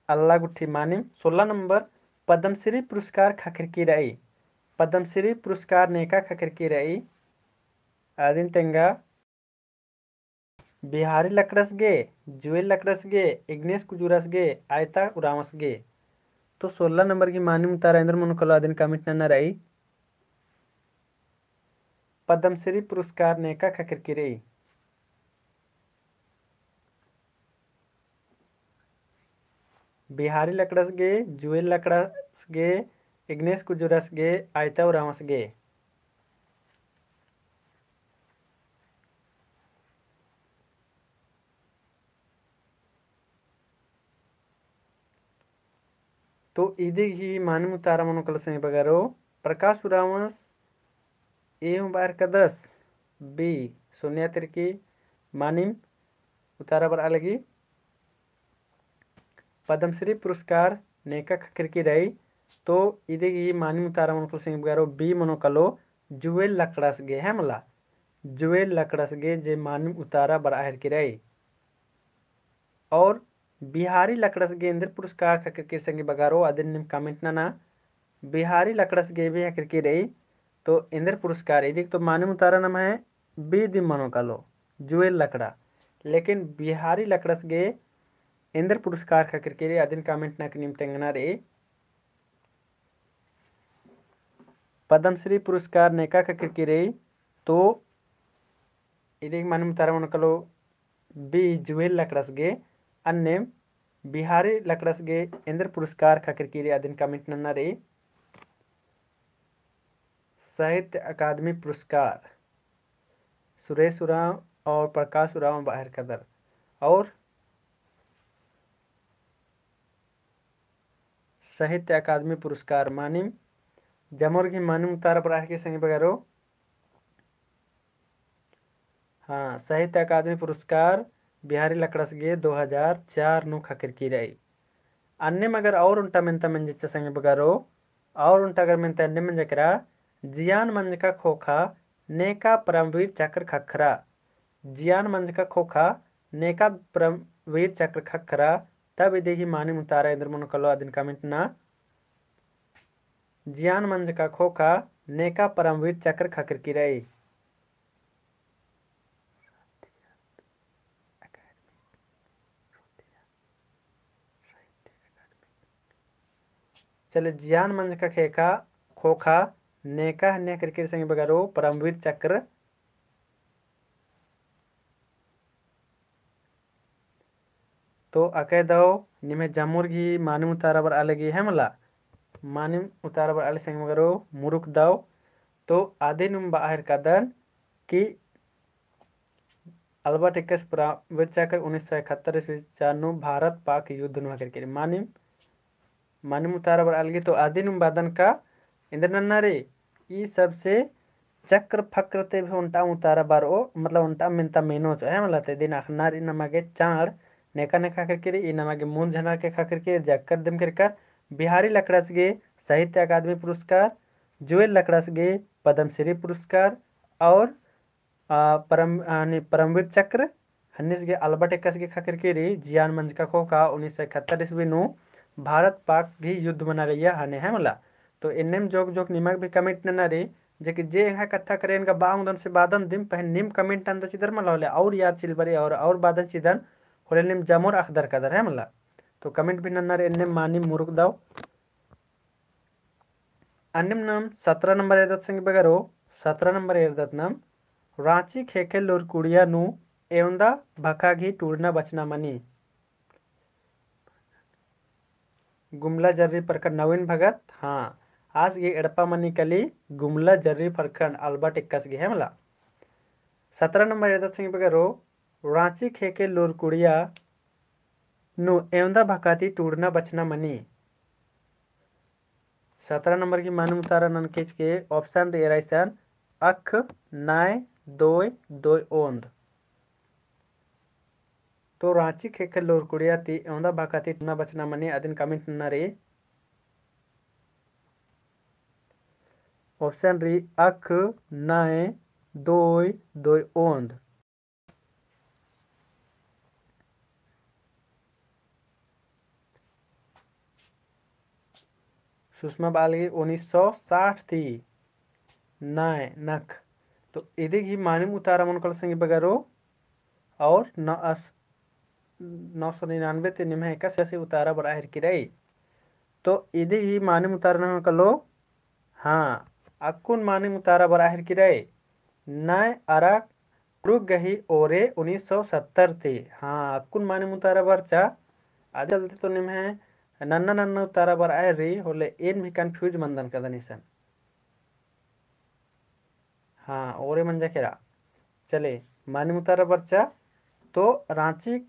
अल्लाह गुट्ठी मानिम। 16 नंबर पद्मश्री पुरस्कार खाखिर की रही पद्मश्री पुरस्कार नेका खाखिर की रही आदिन तेंगा बिहारी लकड़स गे जुएल लकड़स गे इग्नेश कुजुरस गे आयता उरामस गे। तो 16 नंबर की मानी मुतारा इंद्र मन कलो आदिन कमिट न रही पद्मश्री पुरस्कार नेका खाखिर की रही बिहारी लकड़स गे जुएल लकड़स गे इग्नेश कुजुरस गे आयता उरामस गे। तो इदी ही मानी मुतारा मनो कल से बगारो प्रकाश उरामस एवं बार का 10 बी सोनिया तिरकी मानिम उतारा पर अलगी पद्मश्री पुरस्कार नेका खकर की रही। तो इधे की मानी मुतारा मन कल से बगारो बी मनो कलो जुएल लकड़स गे है मला जुएल लकड़स गे जे मानिम उतारा बर आहर की रही। और बिहारी लकड़स गे इंद्र पुरस्कार खकर के संगे बगारो आदिन निम कमेंट ना बिहारी लकड़स गे भी हकर की रही। तो इंद्र पुरस्कार यदि तो माने मुतारा नाम है बी दिम मनो कालो जुएल लकड़ा लेकिन बिहारी लकड़स गे इंद्र पुरस्कार खकर के रे आदिन कमेंट ना निम तेंगना रे पद्मश्री पुरस्कार नेका खकर की रे। तो यदि माने मुतारा मनो कालो बी जुएल लकड़स गे अन्य बिहारी लकड़स गे इंद्र पुरस्कार खकर की रे आदिन कमेंट ना रे साहित्य अकादमी पुरस्कार सुरेश उरांव और प्रकाश उरांव बाहर कदर। और साहित्य अकादमी पुरस्कार मानिम जमोर की मानिम उतारा पर के संगे बगारो हाँ साहित्य अकादमी पुरस्कार बिहारी लकड़स गे 2004 नु खकर की रही। अन्य मगर और उनटा मिनता मंजिच्चा संगे बगारो और उनटा अगर मिनता अन्य मंज करा जियान मंज का खोखा नेका परमवीर चक्र खखरा जियान मंज का खोखा नेका परमवीर चक्र खखरा। तब इधे ही मानी मुतारा इंद्र मन कलो आदिन कमेंट ना जियान मंज का खोखा नेका परमवीर चक्र खकर की रही। चले जियान मंज का खेका खोखा नेका हन्या करके संगे बगारो परमवीर चक्र। तो अके दो निमे जामुर की मानिम उतारा बर अलगी है मला मानिम उतारा बर अलग संगे बगारो मुरुक दाओ। तो आधे नुम बाहर कदन कि अल्बर्ट एक्स परमवीर चक्र 1971 ईस्वी भारत पाक युद्ध नु करके मानिम मानिम उतारा बर अलगी। तो आधे नुम बादन का इंद्र नन्ना रे ई सबसे चक्र फक्र ते भी उनटा उतारा बार ओ मतलब उनटा मिनता मेनो है मतलब ते दिन अखनार इन नमागे चाड़ नेका नेका करके इन नमागे मून झना के खा करके जक्कर दम कर बिहारी लकड़स गे साहित्य अकादमी पुरस्कार जुएल लकड़स गे पद्मश्री पुरस्कार और परमवीर चक्र हन्नीस गे अल्बर्ट एक्स गे खा करके जियान मंज का खोखा 1971 ईस्वी नु भारत पाक भी युद्ध मना रही हाने है मला। तो इन्नेम जोक जोक निमक भी कमेंट न रे जे कि जे यहाँ कथा करे इनका बाउंदन से बादन दिम पहन निम कमेंट अंदर चिदर मला होले और याद चिलबरे और बादन चिदन होले निम जमोर अखदर कदर है मला। तो कमेंट भी नन्नर इन्ने मानी मुरुक दाव अन्यम नाम 17 नंबर एरदत संग बगरो 17 नंबर एरदत नाम रांची खेखे लोरकुड़िया नु एवंदा भका घी टूरना बचना मनी गुमला जर्री प्रखंड नवीन भगत। हाँ आज ये एड़पा मनी कली गुमला जर्री प्रखंड अल्बर्ट इक्कस गे है मला। 17 नंबर एरदत संग बगरो रांची खेके लोरकुड़िया नु एवंदा भकाती टूरना बचना मनी। 17 नंबर की मानू उतारा नन खींच के ऑप्शन रे राइसन अख नाय दोय दोय ओंद। तो रांची खेखे लोरकुड़िया ती एवंदा भकाती टूरना बचना मनी अदिन कमेंट न रे ऑप्शन री अख नाय दोय दोय ओंद। सुषमा बालगी 1960 थी नाय नख। तो इधे ही मानिम उतारा मन कल संगे बगरो और 999 ते निम्हे का से उतारा बड़ा हर की रही। तो इधे ही मानिम उतारा न कलो हाँ अकुन मानिम उतारा बड़ा हर की रही नाय अरा रुक गही ओरे 1970 थे। हाँ अकुन मानिम उतारा बरचा आदि चलते तो निम्हे नन्ना नन्ना उतारा बर आए रही होले इन भी कंफ्यूज मंदन का दनिसन। हाँ ओरे मंजा खेरा चले मानी उतारा बरचा तो रांची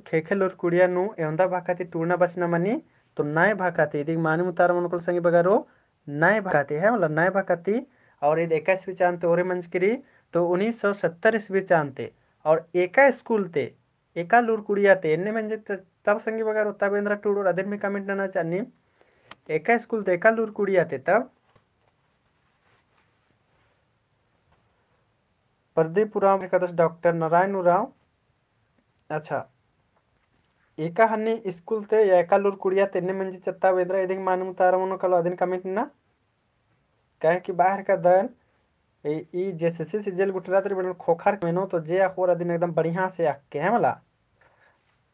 खेखे लोर कुड़िया नु एवंदा भाकाती टूरना बचना मनी। तो नाय भाकाती यदि मानी उतारा मन को संगी बगारो नाय भाकाती है मतलब नाय भाकाती और ये 21वीं चांते ओरे मंज करी तो 1970 ईस्वी चांते और एका स्कूल ते एका लूर कुड़िया ते इन्ने मंजे तब संगी बगारो तब इंद्रा टूर अदर में कमेंट ना चाहनी एका स्कूल ते एका लूर कुड़िया ते तब प्रदीपुराम एकादश डॉक्टर नारायण उराव। अच्छा एका हन्नी स्कूल ते या एका लूर कुड़िया ते इन्ने मंजे चत्ता वेदरा इदिंग मानम तारा मनो कलो अदिन कमेंट ना कहे कि बाहर का दन ई जेसीसी से जेल गुटरात रे बन खोखर मेनो तो जे आखोर अदिन एकदम बढ़िया से आके के है मला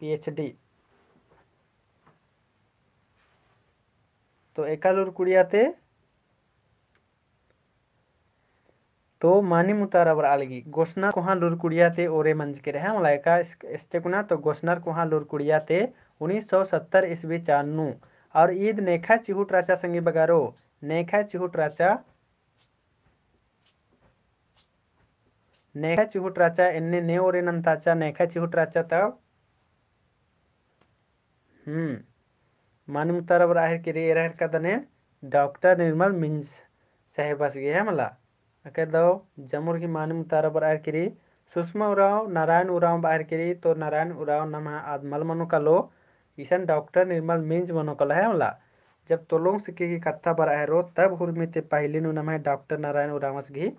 पीएचडी। तो एकालूर कुड़िया ते तो मानी मुतारा बर आलगी गोसना कोहा लूर कुड़िया ते ओरे मंज के रहे मला एका इस्ते कुना तो गोसनर कोहा लूर कुड़िया ते 1970 ईस्वी चान्नू और ईद नेखा चिहुट राचा संगी बगारो नेखा चिहुट राचा इन्ने ने ओरे नंताचा नेखा चिहुट राचा तब मानी मुतारा बर आहर के रे रहर का दने डॉक्टर निर्मल मिंज साहेबस गे है मला अके दो जमुर की मानी मुतारा बर आहर के सुषमा उराव नारायण उराव बाहर के तो नारायण उराव नमा आदमल मनो कलो ईसन डॉक्टर निर्मल मिंज मनो कल है मला। जब तोलोंग सिक्के की कत्था बर आहरो तब हुरमिते पहले नु नमा डॉक्टर नारायण उरावस घी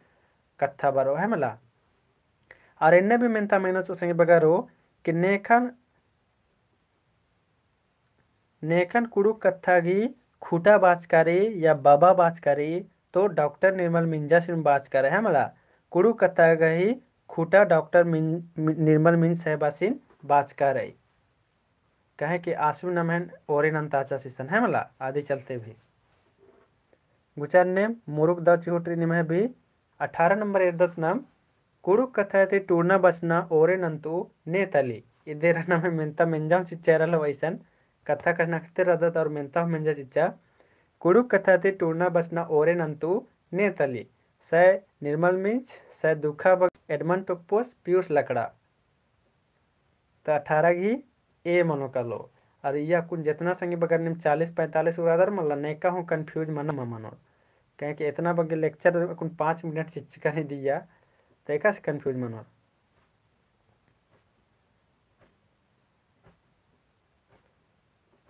कत्था बरो है मला। और इन्ने भी मेनता मेहनत तो संगे बगारो कि नेखन कुड़ुक कत्था गी खूटा बाचकारी या बाबा बाचकारी तो डॉक्टर निर्मल मिंजा सिंह बाचकार है मला कुड़ुक कत्था गही खूटा डॉक्टर निर्मल मिंज साहेबासिन बाचकार है कहे कि आसू नमहन ओरे नंताचा सीसन है मला आदि चलते भी गुचार ने मुरुक दा चिहोटरी निमह भी 18 नंबर एरदत नाम कुड़ुक कथा ते टूरना बचना ओरे नंतु ने तली इधे रहना में मेंता मेंजाऊ चिच्चेरल वैसन कथा कसना खते रदत और मेंता मेंजा चिच्चा कुड़ुक कथा ते टूरना बचना ओरे नंतु ने तली सै निर्मल मिंच सै दुखा बग एडमंड टोपोस पीयूष लकड़ा। तो 18 घी ए मनो कलो और यह कुछ जितना संगी बगर निम 40-45 उरादर मल्ला नेका हूँ कंफ्यूज मन मनो कहे कि इतना बगे लेक्चर कुछ 5 मिनट चिच्चिका नहीं दिया तो एक से कंफ्यूज मनो।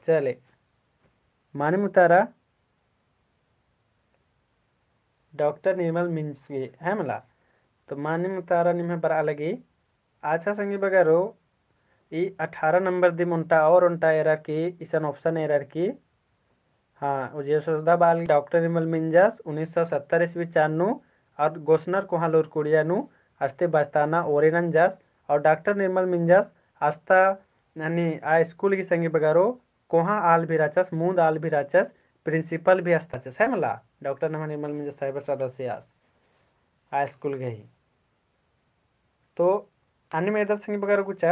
चले माने मुतारा डॉक्टर निर्मल मिंस है मला। तो माने मुतारा निम्हे बरा लगी अच्छा संगी बगारो ಈ 18 नंबर दी उनटा और उनटा एरर की इसन ऑप्शन एरर की हाँ यशोदा बाल डॉक्टर निर्मल मिंजास 1970 ईस्वी चान्नू और गोसनर कोहालूर कुड़ियानु हस्ते बस्ताना ओरेनन जास और डॉक्टर निर्मल मिंजास आस्था यानी आ स्कूल की संगी बगारो कोहा आल भी राचस मूंद आल भी राचस प्रिंसिपल भी अस्ताचस है मला डॉक्टर निर्मल मिंजास साहिब सदस्य आस आ स्कूल गई तो अन्य में संगी बगारो कुछ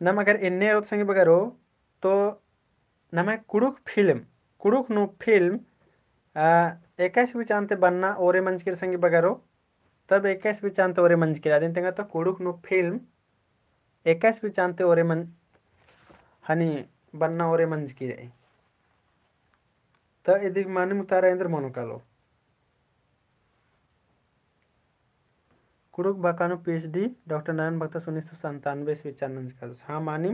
नम अगर इन्ने संगी बगारो तो नम कुड़ुक नु फिल्म 21वीं चांते बनना ओरे मंच के संगी बगारो तब 21वीं चांते ओरे मंच के आदिन तेंगा तो कुड़ुक नु फिल्म 21वीं चांते ओरे मन हनी बनना ओरे मंच की रही तो इधर माने मुतारा इंद्र मोनोकालो कुड़ुक बाकानो PhD डॉक्टर नारायण भक्त 1997 ईस्वी चांद हाँ मानी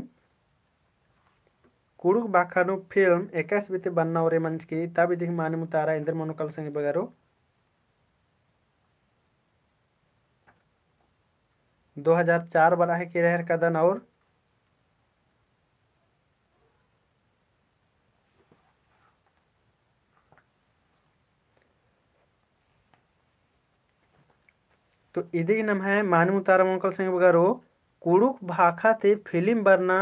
कुड़ुक बाकानो फिल्म 21वीं बनना ओरे मंच की तब इधर माने मुतारा इंद्र मोनोकालो संगी बगारो 2004 बना है कि रहर कदन और तो इधर नाम है मानव तारा मोकल संग बगारो कुड़ुक भाखा ते फिल्म बरना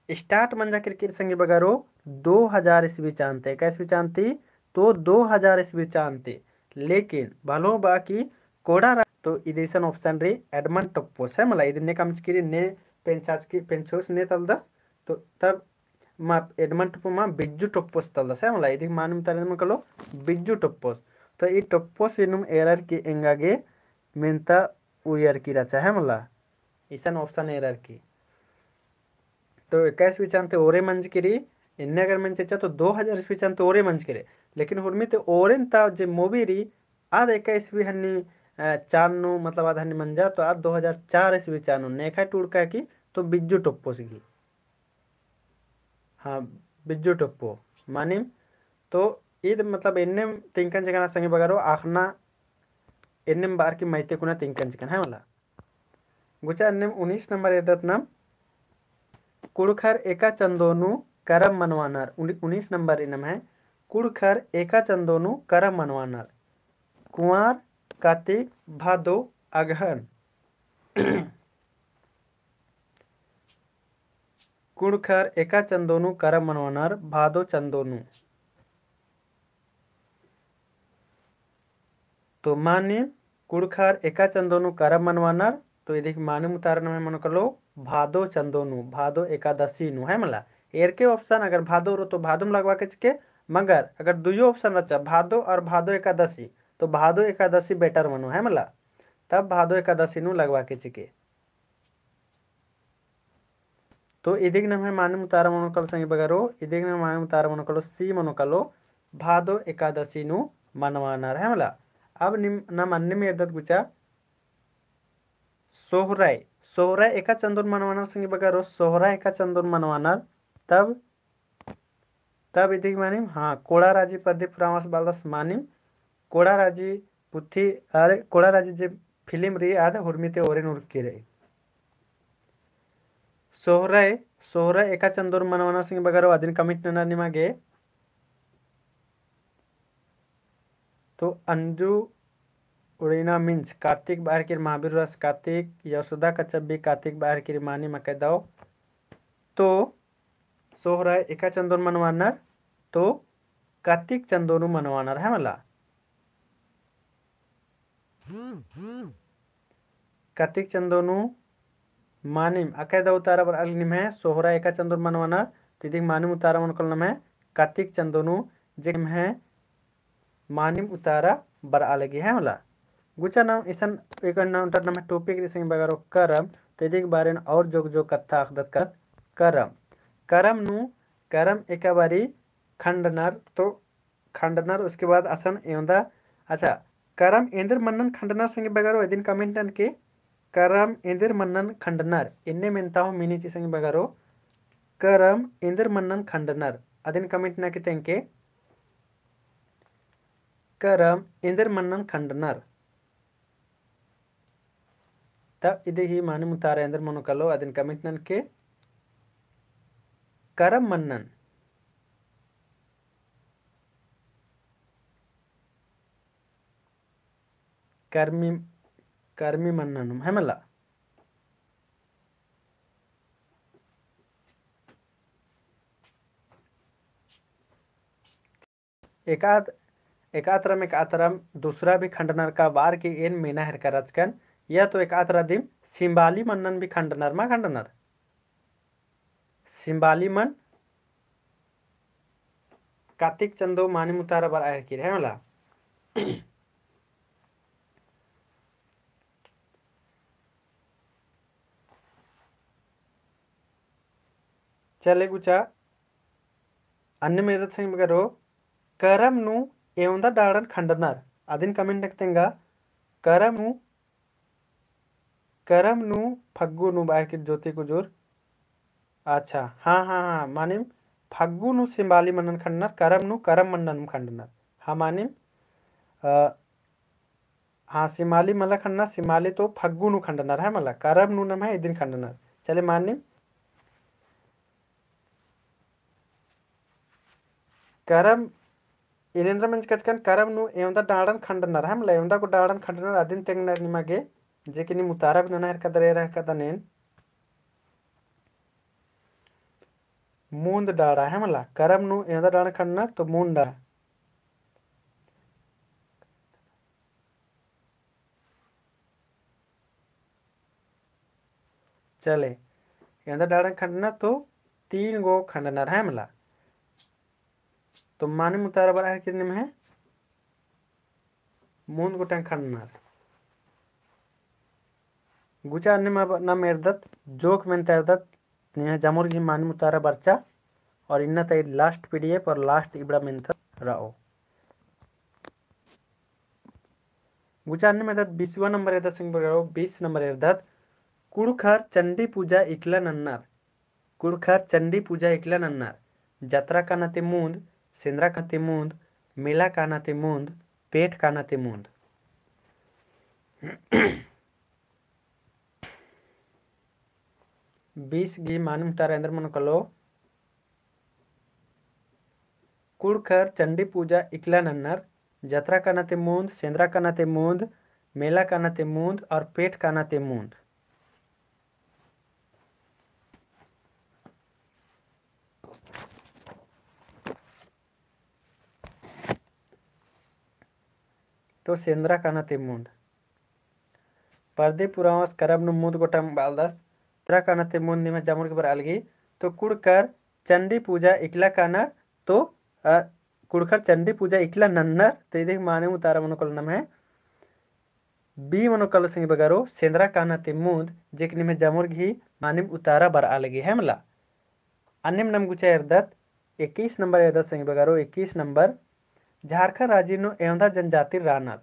स्टार्ट मंजा क्रिकेट संग बगारो 2000 ईस्वी चांते 21वीं चांती तो 2000 ईस्वी चांते लेकिन भलो बाकी कोड़ा तो इधर ऑप्शन रे एडमंड टप्पोस है मला इधर ने कम चिकिरी ने पेंचाच की पेंचोस ने तलदस तो तब मा एडमंड टप्पो मा बिज्जू टप्पोस तलदस है मला इधर मानव तारा मोकलो बिज्जू टप्पोस तो ये टप्पोस इनुम एरर की एंगागे मिनता उयर की रचा है मला ईसन ऑप्शन एरर की तो 21वीं चांते ओरे मंज किरी इन्ने अगर मंच तो 2000 ईस्वी चांते ओरे मंज करे लेकिन हुर्मी तो ओरेन ता जे मूवी री आद 21वीं हन्नी चान्नु मतलब आध हन्नी मंजा तो आद 2004 ईस्वी चान्नु नेखा टूड़का की तो बिज्जू टप्पो सिगी हाँ बिज्जू टप्पो मानी तो ईद मतलब इन्ने तिंकन जगह संगे बगारो आखना एन्नेम बार की माइते कुना तिंकन चिकन है मला गुचा अन्नेम 19 नंबर एदत नाम कुड़खर एका चंदोनु करम मनवानर 19 नंबर इनम है कुड़खर एका चंदोनु करम मनवानर कुंवर कार्तिक भादो अगहन कुड़खर एका चंदोनु करम मनवानर भादो चंदोनु तो माने कुड़खर एका चंदोनु करम मनवानर तो ये देखिए माने मुतारन में मन कर लो भादो चंदोनु भादो एकादशी नु है मला एर के ऑप्शन अगर भादो रो तो भादो में लगवा के चिके मगर अगर दुयो ऑप्शन रचा भादो और भादो एकादशी तो भादो एकादशी बेटर मनो है मला तब भादो एकादशी नु लगवा के चिके तो इदिग नाम है माने मुतारा मनो कल संग बगरो इदिग नाम माने मुतारा मनो कलो सी मनो कलो भादो एकादशी नु मनवानर है मला अब नम अन्य में एदत गुचा सोहराय सोहराय एका चंदन मनवानर संगे बगारो सोहराय एका चंदन मनवानर तब इदिग मानिम हाँ कोड़ा राजी प्रदीप रामस बालदास मानिम कोड़ा राजी पुथी अरे कोड़ा राजी जे फिल्म री आद हुर्मिते ओरेन उर्की रे सोहराय सोहराय एका चंदन मनवानर संगे बगारो अदिन कमिट नना निमागे तो अंजू उड़ीना मिंच कार्तिक बाहर की महावीर रस कार्तिक यशोदा का चब्बी कार्तिक बाहर की मानी मके दाओ तो सोहराय एका चंदन मनवानर तो कार्तिक चंदोनु मनवानर है मला कार्तिक चंदोनु मानिम अके दाओ तारा पर अग्निम है सोहराय एका चंदन मनवानर तिदिक मानिम उतारा मन कलम है कार्तिक चंदोनु जिम है मानिम उतारा बर अलगी है मला गुचा नाम इसन एक नाम में टॉपिक रिसिंग बगारो करम तो इदिक बारे और जो कथा अखदत कर करम एक बारी खंडनर तो खंडनर उसके बाद असन एंदा अच्छा करम इंद्र मन्नन खंडनर संगे बगारो इदिन कमेंटन के करम इंद्र मन्नन खंडनर इन्ने मिनता हो मिनी ची संगे बगारो करम इंद्र मन्नन खंडनर अदिन कमेंट ना के तेंके करम इंद्र मन्नन खंडनर तब इधे ही माने मुतारा अंदर मनो कलो अदिन कमिट नन के करम मन्नन कर्मी कर्मी मन्नन है मला एकात्रम एकात्रम दूसरा भी खंडनर का बार के एन मीना हर का रचकन या तो एकात्रा दिम सिंबाली मन्नन भी खंडनर मा खंडनर सिंबाली मन कार्तिक चंदो मानी मुतारा बर आयर की है मला चले गुचा अन्य मेरे संग बगरो करम नु एवंदा डाड़न खंडनर अदिन कमेंट रखतेंगा करम नु फग्गु नु बाहर की ज्योति को जोर अच्छा हाँ मानिम फग्गु नु सिंबाली मनन खंडनर करम मनन खंडनर हाँ मानिम हाँ सिमाली मला खंडनर सिमाली तो फग्गु नु खंडनर है मला करम नु नम है इदिन खंडनर चले मानिम करम इनेंद्र मंच कचकन करम नु एवंदा डाड़न खंडनर है मला एवंदा को डाड़न खंडनर अदिन तेंगनर निमागे जेके नि मुतारा भी नहर का दरे रह का दनेन मूंद डाड़ा है मला करम नु एवंदा डाड़न खंडनर तो मूंद डाड़ा चले एवंदा डाड़न खंडनर तो 3 गो खंडनर है मला तो माने मुतारा बर है कितने में है मूंद गोटन खंडनर गुचा अन्य ना मेरदत जोक में तेरदत निह जामुर की माने मुतारा बरचा और इन्ना तय लास्ट पीडीएफ और लास्ट इबड़ा में रहो गुचा अन्य मेरदत 20वां नंबर एरदत सिंह बगरो 20 नंबर एरदत कुड़खर चंडी पूजा इकला नन्नर कुड़खर चंडी पूजा इकला नन्नर जत्रा का नते मूंद सिंद्रा काते मूंद मेला का नाते मूंद पेट का नाते मूंद 20 गी मानम तारा अंदर मन कलो कुड़खर चंडी पूजा इकला नन्नर जत्रा का नाते मूंद सिंद्रा का नाते मूंद मेला का नाते मूंद और पेट का नाते मूंद तो सेंद्रा काना ते मूंद पर्दे पुरावस करब नु मूंद गोटम बालदस सेंद्रा काना ते मूंद निमे जामुर के बर अलगी तो कुड़कर चंडी पूजा इकला काना तो कुड़कर चंडी पूजा इकला नन्नर तो इधे माने उतारा मनो कल नम है बी मनो कल सिंह बगारो सेंद्रा काना ते मूंद जेक निमे जामुर घी माने उतारा बर अलगी है मला अन्यम नम गुचा एरदत 21 नंबर एरदत सिंह बगारो 21 नंबर झारखंड राज्य नु एवंदा जनजाति रानर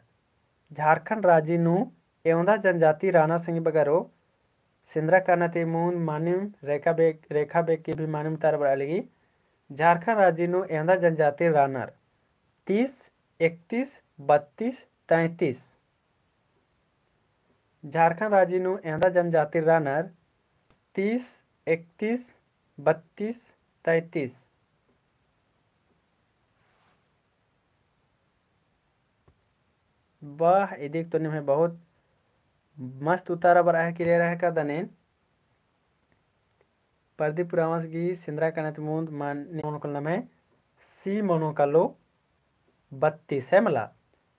झारखंड राज्य नु एवंदा जनजाति रानर सिंह बगारो सिंद्रा काना ते मूंद मानिम रेखा बेग की भी मानिम तार बड़ा लगी झारखंड राज्य नु एवंदा जनजाति रानर 30 31 32 33 झारखंड राज्य नु एवंदा जनजाति रानर 30 31 32 33 वाह इदिक तो निमे बहुत मस्त उतारा बर है कि रे रह का दने पर्दी पुरावस की सिंद्रा कनत मूंद मान मोनोकल नाम है सी मोनोकलो 32 है मला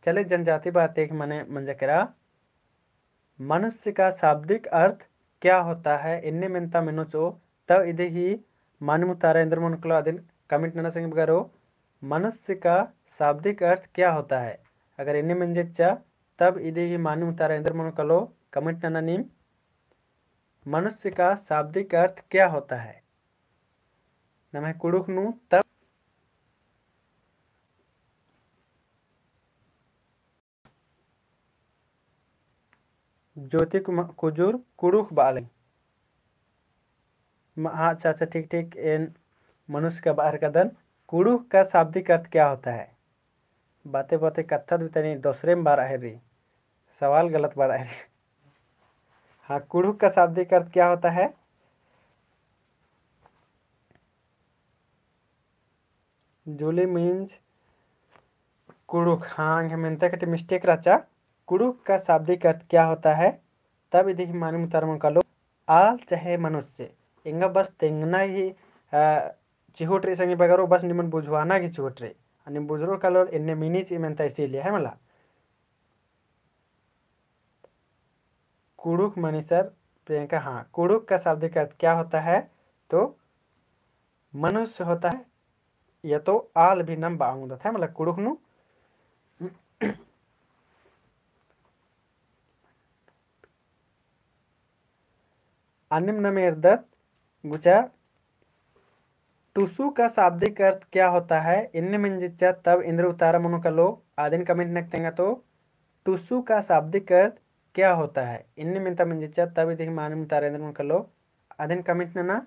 चले जनजाति बात एक मने मंजकरा मनुष्य का शाब्दिक अर्थ क्या होता है इन्ने मिनता मिनोचो तब इधे ही मानमु तारा इंद्र मोनोकलो अदिन कमेंट नना संग बगारो मनुष्य का शाब्दिक अर्थ क्या होता है अगर इन्हें मंजेचा तब इधे ही मानू तारा इंद्र मन कलो कमेंट नना नीम मनुष्य का शाब्दिक अर्थ क्या होता है नमे कुड़ुक नु तब ज्योति कुजूर कुड़ुक बाले हाँ अच्छा ठीक इन मनुष्य का बाहर का दन कुड़ुक का शाब्दिक अर्थ क्या होता है बातें कत्था भी तनी दूसरे में बार है रही सवाल गलत बार है हाँ, कुड़ुक का शाब्दिक अर्थ क्या होता है? जूली मीन्स कुड़ुक। हाँ, मिनता कटी मिस्टेक रचा। कुड़ुक का शाब्दिक अर्थ क्या होता है? तब इधर मानी मुतारम कलो आल चाहे मनुष्य इंगा बस तेंगना ही चिहुट्रे संगे बगरो बस निमन बुझवाना की चिहुट्रे आणि बुझरो कलो इन्ने मिनीच इमेंता इसीलिए है मला कुड़ुक मनी सर प्रियंका। हाँ, कुड़ुक का शाब्दिक अर्थ क्या होता है? तो मनुष्य होता है, या तो आल भी नम बांगदत है मतलब कुड़ुक नु। अनिम्न में अर्दत गुचा टुसु का शाब्दिक अर्थ क्या होता है? इन्ने मिंजिचा तब इंद्र उतारा मनो कलो आदिन कमेंट नकतेंगा तो टुसु का शाब्दिक अर्थ क्या होता है? इन्ने मिंता मिंजिचा तब इधर मानम उतारा इंद्र मनो कलो आदिन कमेंट ना।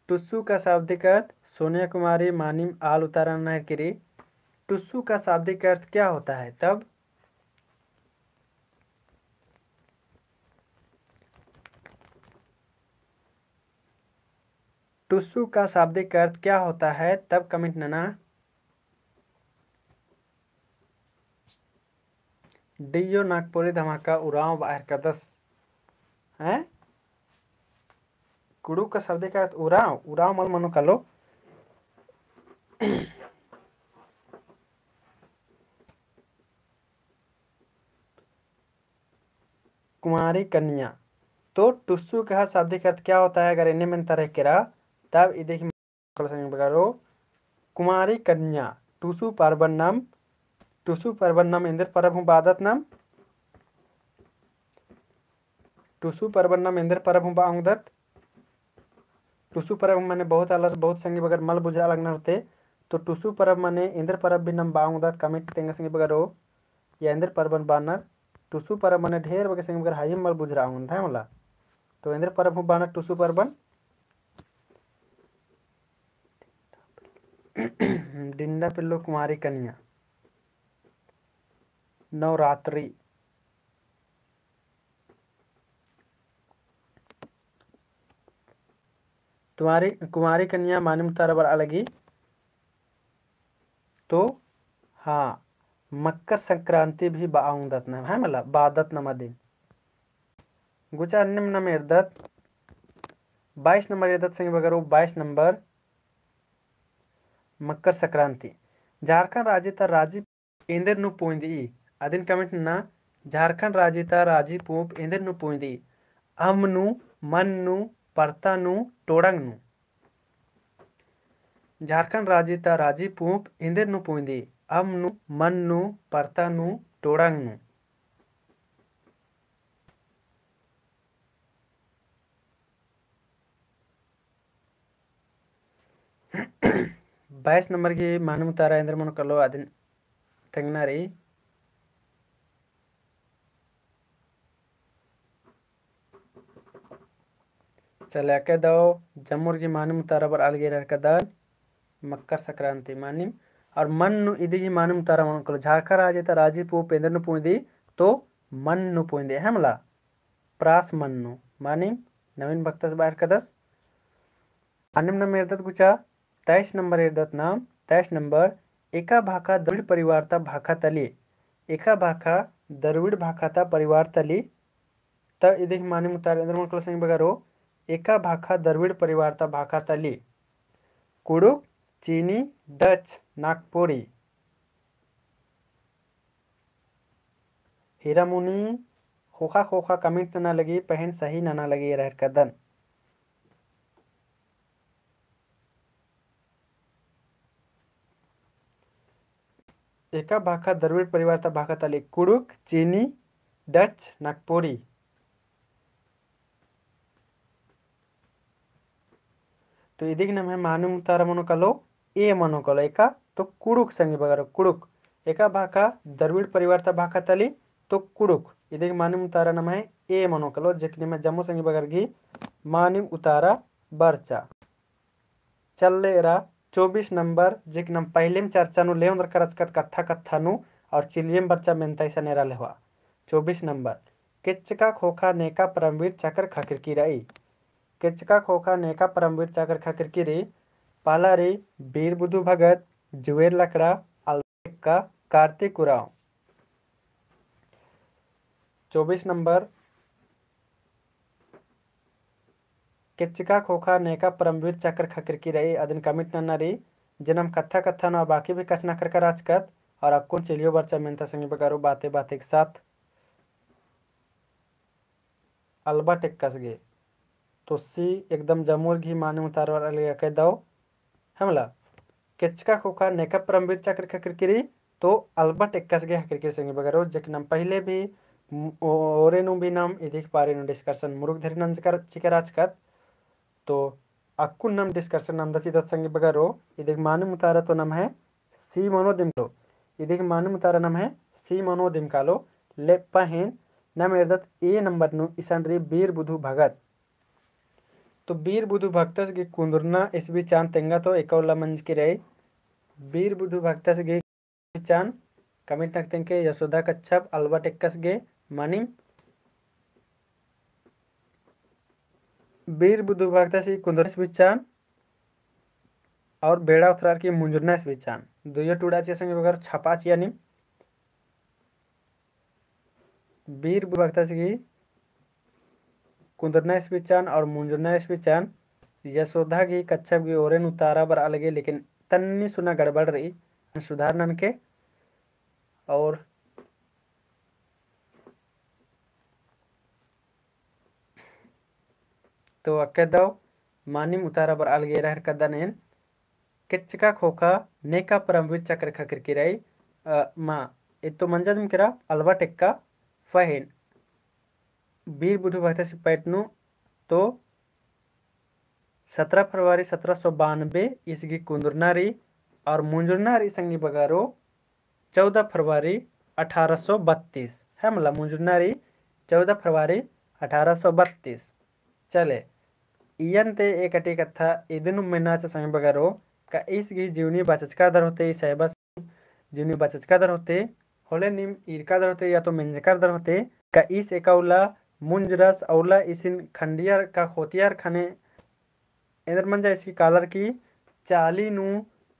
टुसु का शाब्दिक अर्थ सोनिया कुमारी मानिम आल उतारा न किरी। टुसु का शाब्दिक अर्थ क्या होता है? तब टुसु का शाब्दिक अर्थ क्या होता है? तब कमेंट नना। डीओ नागपुरी धमाका उराव बाहर का 10 है। कुड़ू का शाब्दिक अर्थ उराव उराव मल मनो कलो कुमारी कन्या। तो टुसु का शाब्दिक अर्थ क्या होता है? अगर इन्हें में तरह केरा तब इधर कुमारी कन्या टुसु पर्वन्नम। टुसु पर्वन्नम इंद्र परब हूँ बादत नम। टुसु पर्वन्नम इंद्र परब हूँ बाउंगदत। टुसु परब माने बहुत अलग बहुत संगी बगर मल बुझा लगना होते तो टुसु परब माने इंद्र परब भी नम बाउंगदत कमिट तेंगे संगी बगर हो या इंद्र परबन बानर। टुसु परब माने ढेर बगे संगी बगर हाई मल बुझ रहा हूँ है मला तो इंद्र परब हूँ बानर टुसु परबन। डिंडा पिल्लो कुमारी कन्या। नवरात्रि। तुम्हारी कुमारी कन्या मानिम तारा अलगी। तो हाँ, मकर संक्रांति भी बाउंदत न है मला बादत नमा दिन गुचा निम्न में इर्दत 22 नंबर इर्दत संग बगरो 22 नंबर मकर संक्रांति। झारखंड राज्य राजी इंद्र नु पोंदी अदिन कमेंट ना। झारखंड राज्य राजी पूप इंद्र नु पोंदी अमनु मन्नु परतानु टोडंगनु। झारखंड राज्य राजी पूप इंद्र नु पोंदी अमनु मन्नु परतानु टोडंगनु। 22 नंबर की मानव तारा इंद्र मन कलो अदिन तेंगनारी चले के दो जम्मूर की मानव तारा पर अलगे रह कदन मकर संक्रांति मानिम और मन इदी की मानव तारा मन कलो झारखंड राज्य राजी पूप इंद्र नु पुंदी तो मन नु पुंदी है मला प्रास मन्नु मानिम नवीन भक्तस बाहर कदस। अनिम नंबर इर्दत गुचा 23 नंबर इर्दत नाम 23 नंबर एका भाका द्रविड़ परिवारता भाका तली। एका भाका द्रविड़ भाकाता परिवार तली त इदिक मानी मुतार इंद्र मन कलो संग बगारो एका भाका द्रविड़ परिवारता भाका तली। कुड़ुक चीनी डच नागपुरी। हीरामुनी खोखा खोखा कमेंट ना लगी पहन सही ना लगी रह कदन। एका भाका द्रविड़ परिवार ता भाका तली कुड़ुक चीनी डच नागपुरी। तो इदिक नाम है मानू तारा मनो कलो ए मनो कलो एका तो कुड़ुक संगे बगारो कुड़ुक एका भाका द्रविड़ परिवार ता भाका तली तो कुड़ुक इदिक मानू तारा नाम है ए मनो कलो जेकने में जम्मू संगे बगर गी मानू उतारा बरचा। चल ले रा 24 नंबर जेक नम पहले में चर्चा नु लेवन करच कथा कथा नु और चिलियम बच्चा मेंता सनेरा लेवा 24 नंबर किच्चका खोखा नेका परमवीर चाकर खाकर की रई। किच्चका खोखा नेका परमवीर चाकर खाकर की रे पाला रे बीर बुधु भगत जुवेर लकड़ा अलका कार्तिक उराव। 24 नंबर किच्चका खोखा नेका परमवीर चाकर खाकर की रई अदन कमिट नन्ना रे जन्म कथा कथा ना बाकी भी कचना कर कर आजकत और अक्कुन चिलियो बरचा मेंता संगी बगारो बातें बातें के साथ अलबा टेक्कस गे तो सी एकदम जमूर घी माने उतारवर अलगे कह दो हमला किचका खोखा नेका परमवीर चक्र खकर किरी तो अलबा टेक्कस गे हकर के संगे बगरो जकनम पहले भी ओरे नु भी नाम इदिक पारे नु डिस्कशन मुरुग धरी नंज कर चिकराज कत तो अक्कुन नाम डिस्कशन नाम दची दत संगे बगरो इदिक माने उतारा तो नाम है सी मनो दिमलो इदिक माने उतारा नाम है सी मनो दिमकालो ले पहन नाम एरदत ए नंबर नु ईशान रे बीर बुधु भगत तो बीर बुधु भक्तस गे कुंदरना इस भी चांद तेंगा तो एकौला मंज के रहे बीर बुधु भक्तस गे चांद कमिट नकतें के यशोदा कच्छप अलबा टेक्कस गे मानिम बीर बुधु भक्तस गे कुंदरस भी चांद और बेड़ा उतरार की मुंजुरना भी चांद दुयो टूड़ा चे संगे वगैरह छपा चियानिम बीर भक्तस गे कुंदरना स्विचान और मुंजुरना स्विचान यशोदा की कच्छप की ओरेन उतारा बर अलगे लेकिन तन्नी सुना गड़बड़ रही सुधार नन के और तो अक्के दो मानिम उतारा बर अलगे रहर कदनेन किच्चका खोखा नेका परमवीर चक्र खकर की रही माँ इतो मंजद में किरा अलवा टेक्का फहेन बीर बुधु भक्तस पैटनु तो 17 फरवरी 1792 इसकी कुंदरनारी और मुंजुरनारी संगी बगारो 14 फरवरी 1832 है मतलब मुंजुरनारी 14 फरवरी 1832 चले इयन ते एक अटी कथा इदिनु मेनाच संगी बगारो का इसकी जीवनी बचचका दर होते सहबस जीवनी बचचका दर होते होले निम ईरका दर होते या तो मेंजकर दर होते का इस एकाउला मुंजरस औला इसिन खंडियार का खोतियार खाने इधर मंजा इसकी कालर की चाली नु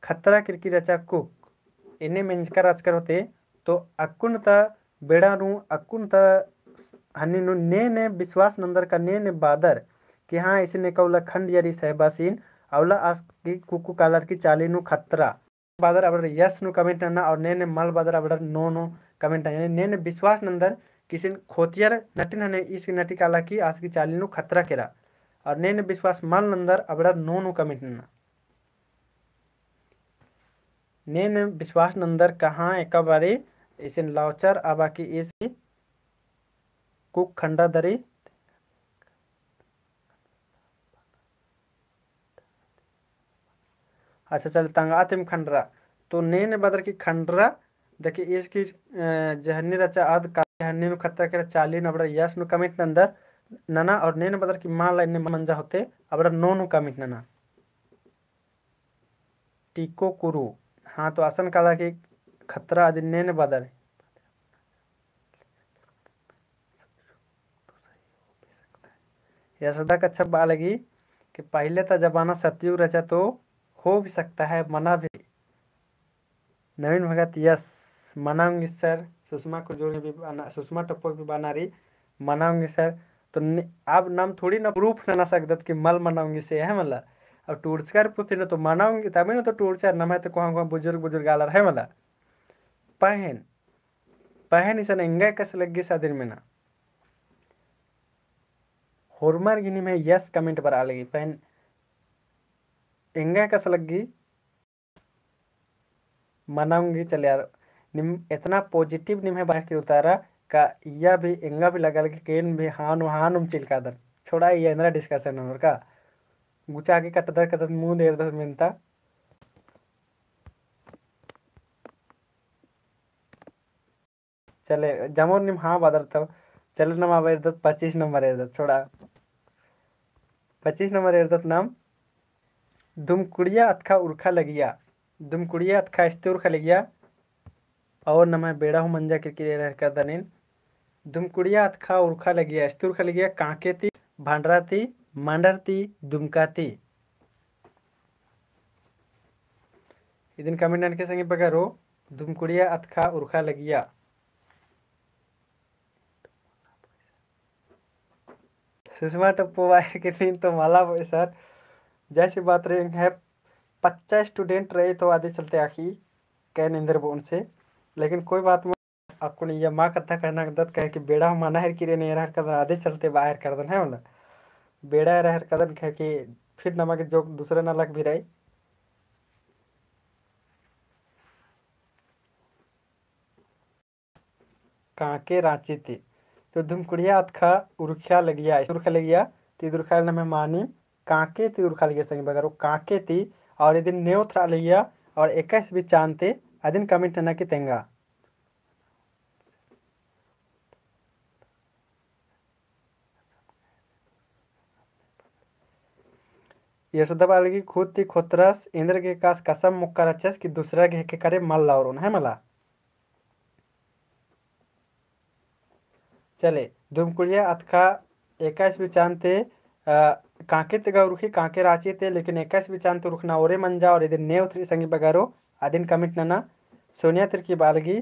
खतरा किरकी रचा कुक इन्हें मेंजकर आजकर होते तो अक्कुनता बेड़ा नु अक्कुनता हन्नी नु ने विश्वास नंदर का ने बादर कि हाँ इसने कौला खंड यारी सहबासीन औला आज की कुकु कालर की चाली नु खतरा बादर अब यस नु कमेंट नना और ने मल बादर अब नो कमेंट यानी ने विश्वास नंदर किसी खोतियार नटिन हने इस नटी काला की आज की चाली नु खतरा केरा और ने विश्वास माल नंदर अब नो कमेंट नना ने विश्वास नंदर कहाँ एक बारी इसे लाउचर आबा की इस कुक खंडा दरी अच्छा चल तंगा तिम खंडरा तो ने बदर की खंडरा देखिए इसकी जहनी रचा आद का जहनी नु खतरा के चाली नबड़ा यस नु कमिट नंदर नना और ने बदर की मां लाइन मंजा होते अब नो कमिट नना टीको कुरु हाँ तो आसन काला की खतरा आदि ने बदर यशोदा का छप लगी कि पहले तो जमाना सतयुग रचा तो हो भी सकता है मना भी नवीन भगत यस मनाऊंगी सर सुषमा को जोड़े भी सुषमा टप्पो भी बना रही मनाऊंगी सर तो अब नाम थोड़ी ना प्रूफ ना सकत कि मल मनाऊंगी से है मला अब टूर्सकर पुथी ना तो मनाऊंगी तभी ना तो टूर्चर नम है तो कहाँ बुजुर्ग आलर है मला पहन पहन इस इंगा कस लगी सादिन में ना होरमार गिनी में यस कमेंट पर आ लगी पहन इंगा कस लगी मनाऊंगी चल यार निम इतना पॉजिटिव निम है बाहर की उतारा का या भी इंगा भी लगा कि केन भी हान चिलका दर छोड़ा ये इंद्रा डिस्कशन और का गुचा के कट दर कदर मुंह देर दर मिनता चले जमोर निम हाँ बदर तो चल नम अब इर्दत 25 नंबर इर्दत छोड़ा 25 नंबर इर्दत नाम दुमकुड़िया अथखा उर्खा लगिया दुमकुड़िया अथखा इस्ते उर्खा लगिया और नम बेड़ा हूँ मंजा किरकिरे रह कर दनिन दुमकुड़िया अतखा उर्खा लगिया स्तुर्खा लगिया कांकेती भांडराती मांडरती दुमकाती ಇದನ್ನ ಕಮೆಂಟ್ ನನಗೆ ಸಂಗಿ ಬಗಾರೋ दुमकुड़िया अतखा उर्खा लगिया। सुषमा टप्पू के दिन तो माला सर जैसी बात रही है 50 स्टूडेंट रहे तो आधे चलते आखी कह निंदर बोन से, लेकिन कोई बात नहीं आपको नहीं यह माँ कथा कहना दत कहे कि बेड़ा माना है कि नहीं रह कर आधे चलते बाहर कर दन है बोला बेड़ा रह कदन कहे कि फिर नमक जो दूसरे न लग भी रही। कांके रांची थी तो दुमकुड़िया अतखा उर्खा लगिया ती दुर्खा में मानी कांके ती उर्खा लगिया संग बगर कांके ती और इदिन नेव थ्रा लिया और 21 भी चांते अदिन कमेंट ना कि तेंगा यशोदा बालगी खुद ती खोतरस इंद्र के कास कसम मुक्का रचस कि दूसरा घे के करे मल लाउरोन है मला। चले दुमकुड़िया अतखा 21 भी चांते कांके तेगा रुखी कांके रांची थे लेकिन 21 भी चांते रुखना ओरे मंजा और इधर नेव थ्री संगी बगारो आदिन कमिट नना सोनिया तिरकी बालगी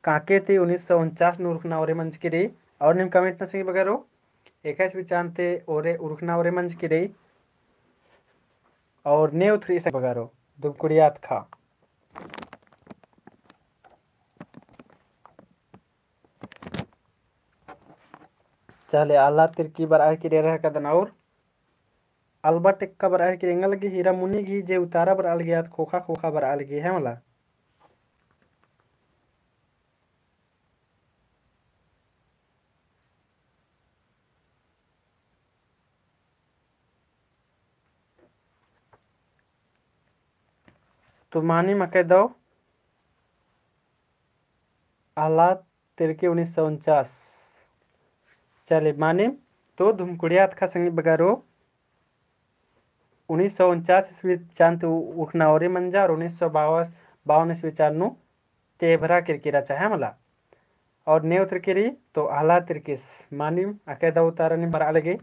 कांके थे 1949 नु रुखना ओरे मंज की रही और निम कमिट न संगी बगारो 21 भी चांते ओरे रुखना ओरे मंज की रही और नेव थ्री संगी बगारो दुमकुड़िया अतखा। चले आला तिरकी बराह की रह कदन और अलबा टिक्का बराह की रेंगल की हीरा मुनि की जे उतारा बर आल गया खोखा खोखा बर आल गई है मला। तो मानी मके दो आला तिरकी 1949 चले माने तो दुमकुड़िया अतखा संगी बगारो 1949 ईस्वी चांद उठना और मंजा और 1952 ईस्वी चांद तेभरा किरकिरा चाहे मला और नेव तिरकिरी तो आला तिरकिस मानिम अकेदा उतारनी बरा लगे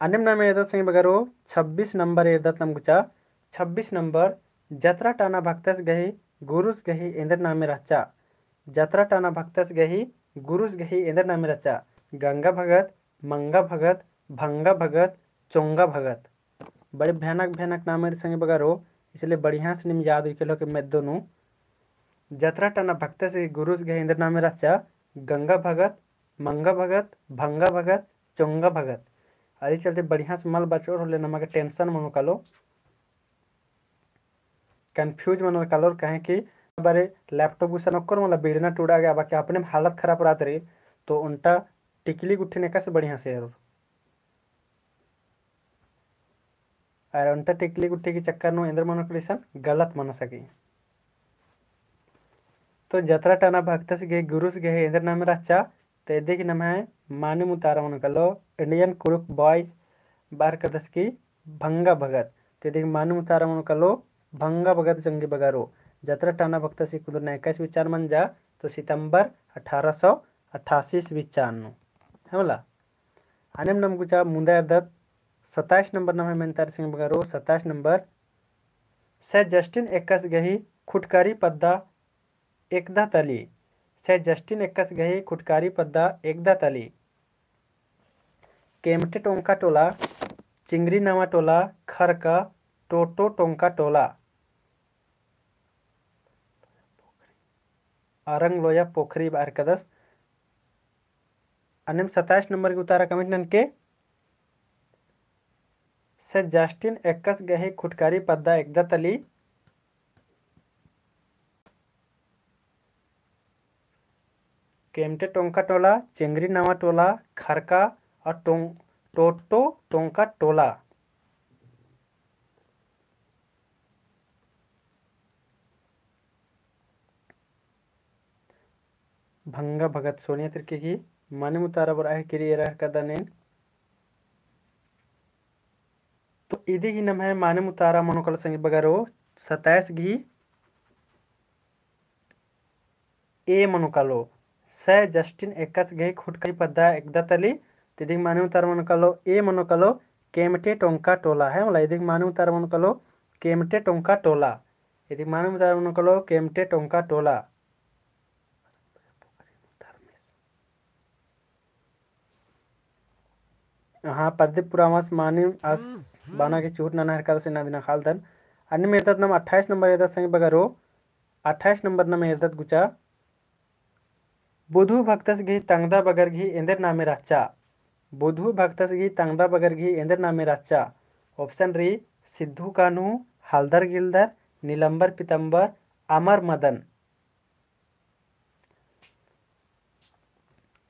अनिम नाम एदत संगी बगारो 26 नंबर एदत नम गुचा 26 नंबर जत्रा टाना भक्तस गही गुरुस गही इंद्र नामे रचा जत्रा टाना भक्तस गही गुरुस गही इंद्र नामे रचा गंगा भगत मंगा भगत भंगा भगत चोंगा भगत बड़े भयानक भयानक नाम संगे बगारो इसलिए बढ़िया से निम याद हुई कि मैं दोनों जत्रा टाना भक्त से गुरुस गहे इंद्र नामे रचा गंगा भगत मंगा भगत भंगा भगत चोंगा भगत अरे चलते बढ़िया से मल बचोर हो लेना मगर टेंशन मनो कालो कंफ्यूज मनो कालो कहें कि बारे लैपटॉप गुस्सा नक्कर मला बेड़ना टूटा गया बाकी अपने हालत खराब रहा रही तो उनका टिकली गुट्ठे का से बढ़िया से और उनका टिकली गुट्ठे की चक्कर नो इंद्र मनो कृष्ण गलत मन सकी तो जत्रा टाना भक्त से गए गुरु से गए इंद्र नाम रचा तो यदि की नाम है मानी मुतारा मन कलो इंडियन कुरुक बॉयज बार कदस की भंगा भगत तो यदि मानी मुतारा मन कलो भंगा भगत जंगी बगारो जत्रा टाना भक्त से कुदर 21 विचार मन जा तो सितंबर 1888 विचार नो है बोला आने नम गुचा मुंदा दत्त 27 नंबर नाम है मेंतार सिंह बगारो 27 नंबर से जस्टिन एकस गही खुटकारी पद्दा एकदा तली से जस्टिन एकस गही खुटकारी पद्दा एकदा तली केमटे टोंका टोला चिंगरी नामा टोला खरका टोटो टोंका टोला आरंग लोया पोखरी बार कदस अनिम 27 नंबर के उतारा कमिटन के से जस्टिन एकस गहे खुटकारी पद्दा एकदा तली केमटे टोंका टोला चिंगरी नावा टोला खरका और टोटो टोंका टोला भंगा भगत सोनिया तिरके की माने मुतारा बर आहे किरी रह कदने तो इदी ही नम है माने मुतारा मनोकल संग बगारो 27 घी ए मनोकालो स जस्टिन एकच गई खुटकरी पद्दा एकदातली तिदिक माने उतार मन कलो ए मनो कलो केमटे टोंका टोला है मला इदिक माने उतार मन कलो केमटे टोंका टोला इदिक माने उतार मन कलो केमटे टोंका टोला। हाँ प्रदीप पुरामस मानी अस बाना के चूट नाना हरकत से ना दिना खालदन अन्य मेरदत नम 28 नंबर एरदत संग बगरो 28 नंबर नम एरदत गुचा बुधु भक्तस घी तंगदा बगर घी इंदर नामे राचा बुधु भक्तस घी तंगदा बगर घी इंदर नामे राचा। ऑप्शन री सिद्धू कान्हू हलदर गिलदर नीलंबर पीतंबर अमर मदन।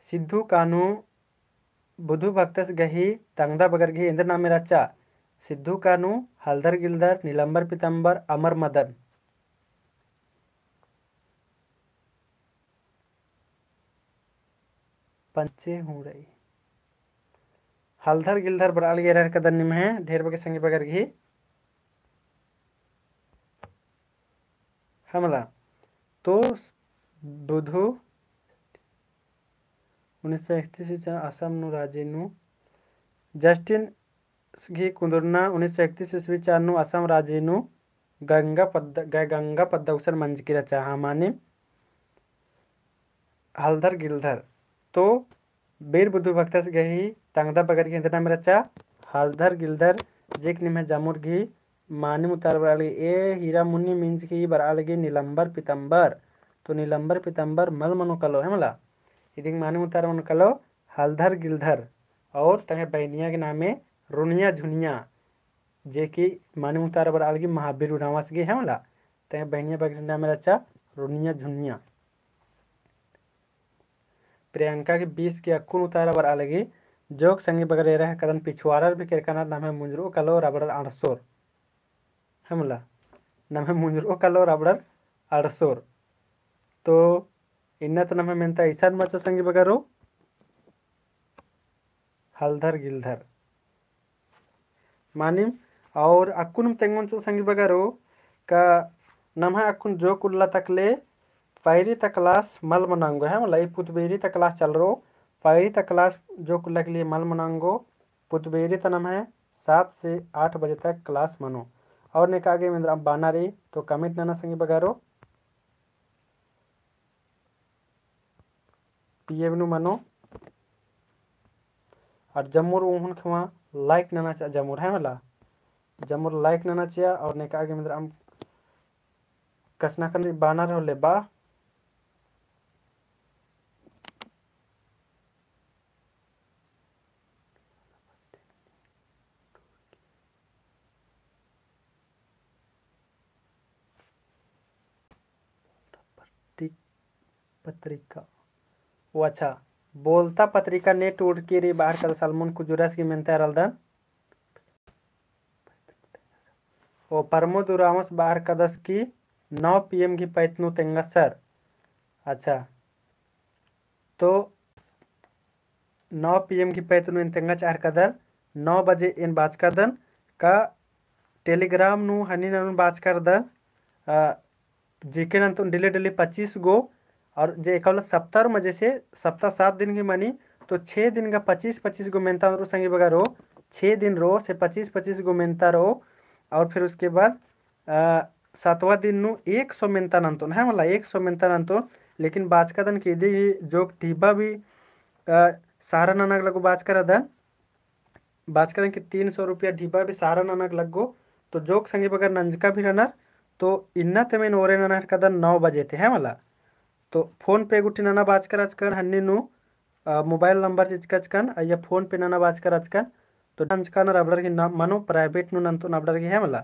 सिद्धू कान्हू बुधु भक्तस गही तंगदा बगर घी इंदर नामे राचा सिद्धू कान्हू हलदर गिलदर नीलंबर पीतंबर अमर मदन। पंचे हूँ रही हलधर गिलधर बराल गे कदन निम है ढेर बगे संगे बगर घी हमला तो बुधु 1931 असम नु राज्य नु जस्टिन घी कुंदुरना 1931 ईस्वी चार असम राज्य नु गंगा पद्दौसर मंज की रचा हाँ माने हलधर गिलधर तो बीर बुद्धू भक्तस गही तंगदा बगर घी इंदर नाम रचा हलधर गिलधर जेक निम जामुर घी मानी उतार बरालगी ए हीरा मुन्नी मींस की बरालगी नीलंबर पीतंबर तो नीलंबर पीतंबर मल मनो कलो है मला इदिक मानी उतार मन कलो हलधर गिलधर और तंगे बहनिया के नामे रुनिया झुनिया जे की मानी उतार बरालगी महावीर उड़ावस गी है मला तंगे बहनिया बगर नाम रचा रुनिया झुनिया। प्रियंका के 20 की अक्कुन उतारा बर अलगी जोक संगी बगरे रह कदन पिछवारर भी केरकाना नाम है मुंजरो कलो रबड़र अड़सोर हमला नाम है मुंजरो कलो रबड़र अड़सोर तो इन्नत नाम है मेनता ईसान मचा संगी बगरो हलधर गिलधर मानिम और अक्कुन तेंगुन चो संगी बगरो का नाम है अक्कुन जो कुल्ला तकले फायरी तक क्लास मल मनांगो है मतलब पुतबेरी तक क्लास चल रहा फायरी तक क्लास जो कुल्ला के लिए मल मनांगो पुतबेरी तनम है 7 से 8 बजे तक क्लास मनो और ने आगे में अब बाना रही तो कमेंट नाना संगी बगारो पीएवनु मनो और जमुर उहन खवा लाइक नाना चा जमुर है मला जमुर लाइक नाना चिया और ने आगे में हम कसना कर बाना रहो ले बा पत्रिका वो अच्छा बोलता पत्रिका ने टूट के रे बाहर कल सलमन कुजुरस की मेनता रलदन ओ परमोदुरामस बाहर कदस की 9 PM की पैतनु तेंगसर। अच्छा तो 9 PM की पैतनु इन तेंगा चार कदर 9 बजे इन बाज करदन का टेलीग्राम नु हनी नन बाज करदन जीके नंतु डिले डिले 25 गो और जे कल सप्ताह में जैसे सप्ताह 7 दिन की मनी तो 6 दिन का 25-25 गो मेनता रो संगी बगा रो 6 दिन रो से 25-25 गो मेनता रो और फिर उसके बाद 7वां दिन नु 100 मेनता नंतो है मतलब 100 मेनता नंतो लेकिन बाज का दन के दी जो ढीबा भी सारा नानक लगो बाज कर दन बाज का दन के 300 रुपया ढीबा भी सारा नानक लगो तो जोक संगी बगर नंजका भी रनर तो इन्ना ते में ओरे नानक का दन 9 बजे थे है मला तो फोन पे गुटी नाना बाज कर अचकन हन्नी नु मोबाइल नंबर चिचकचकन या फोन पे नाना बाज कर अचकन तो नंजका ना रबड़र की मनो प्राइवेट नु नंतो नबड़र की है मला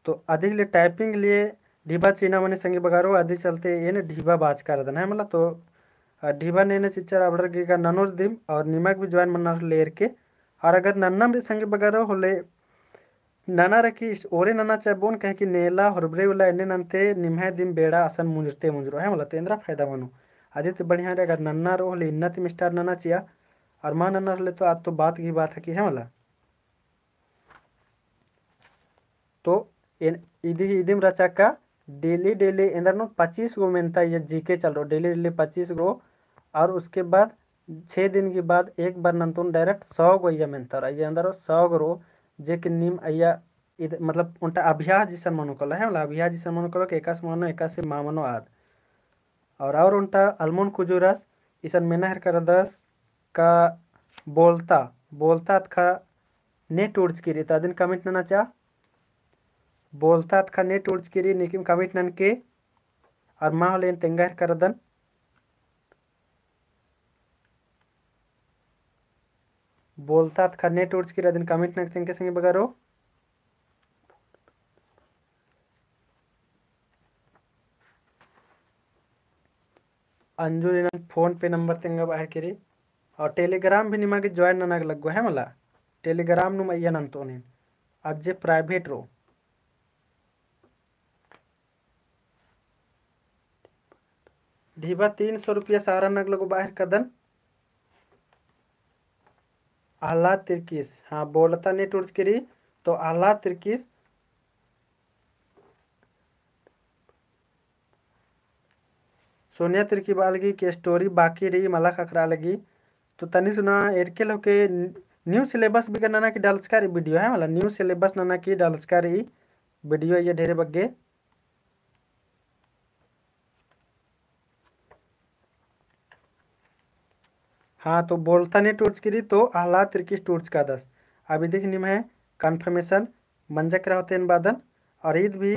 तो अधिक ले टाइपिंग लिए ढीबा चीना मने संगे बगारो अधिक चलते ये ने ढीबा बाज कर दन है मला तो ढीबा ने चिच्चा रबड़र की का ननोर दिम और निमक भी ज्वाइन मना लेर के और अगर नन्ना भी संगे बगारो होले नाना रखी ओरे नाना चाबोन कहे कि नेला हरबरे वाला एने नंते निम्हे दिम बेड़ा असन मुंजरते मुंजरो है मतलब तेंद्रा फायदा मनु आदित्य बढ़िया रे अगर नन्ना रो ले इन्नत मिस्टर नाना चिया और मां नन्ना ले तो आज तो बात की बात है कि है मतलब तो इदिम रचा का डेली डेली इंदर 25 गो मिलता है, ये जीके चल रहा डेली डेली 25 गो, और उसके बाद 6 दिन के बाद एक बार नंतुन डायरेक्ट 100 गो ये मिलता रहा ये अंदर 100 गो जे कि निम अय्या मतलब उनका अभ्यास जिस मनुकल है अभ्यास जिस मनुकल के एकास मनो एकासी मामनो आद और उनका अलमोन कुजुरस इसन मेना कर दस का बोलता बोलता का नेट उड़च की रीता दिन कमिट ना चा बोलता का नेट उड़च की री निकिम कमिट नन के और माँ लेन तेंगार कर दन बोलता का नेट उड़च की दिन कमिट नन तेंगे संगे बगारो अंजुरी फोन पे नंबर तेंगा बाहर करी और टेलीग्राम भी निमा के ज्वाइन ननाग लगो है मला टेलीग्राम नुम अय्या नंतो ने आज जे प्राइवेट रो ढीबा 300 रुपया सारा नग लगो बाहर कदन आह्लाद तिरकिस हाँ बोलता नेट उड़च करी तो आह्लाद तिरकिस सोनिया तिरकी बालगी के स्टोरी बाकी रही मला खखरा लगी तो तनी सुना एरके लो के न्यू सिलेबस भी नना की डालस्कारी वीडियो है मला न्यू सिलेबस नना की डालस्कारी वीडियो ये ढेरे बग्गे हाँ तो बोलता ने टूर्स करी तो आह्लाद तिरकिस टूर्स का 10 अभी देख निम है कन्फर्मेशन मंजक होते बादन और ईद भी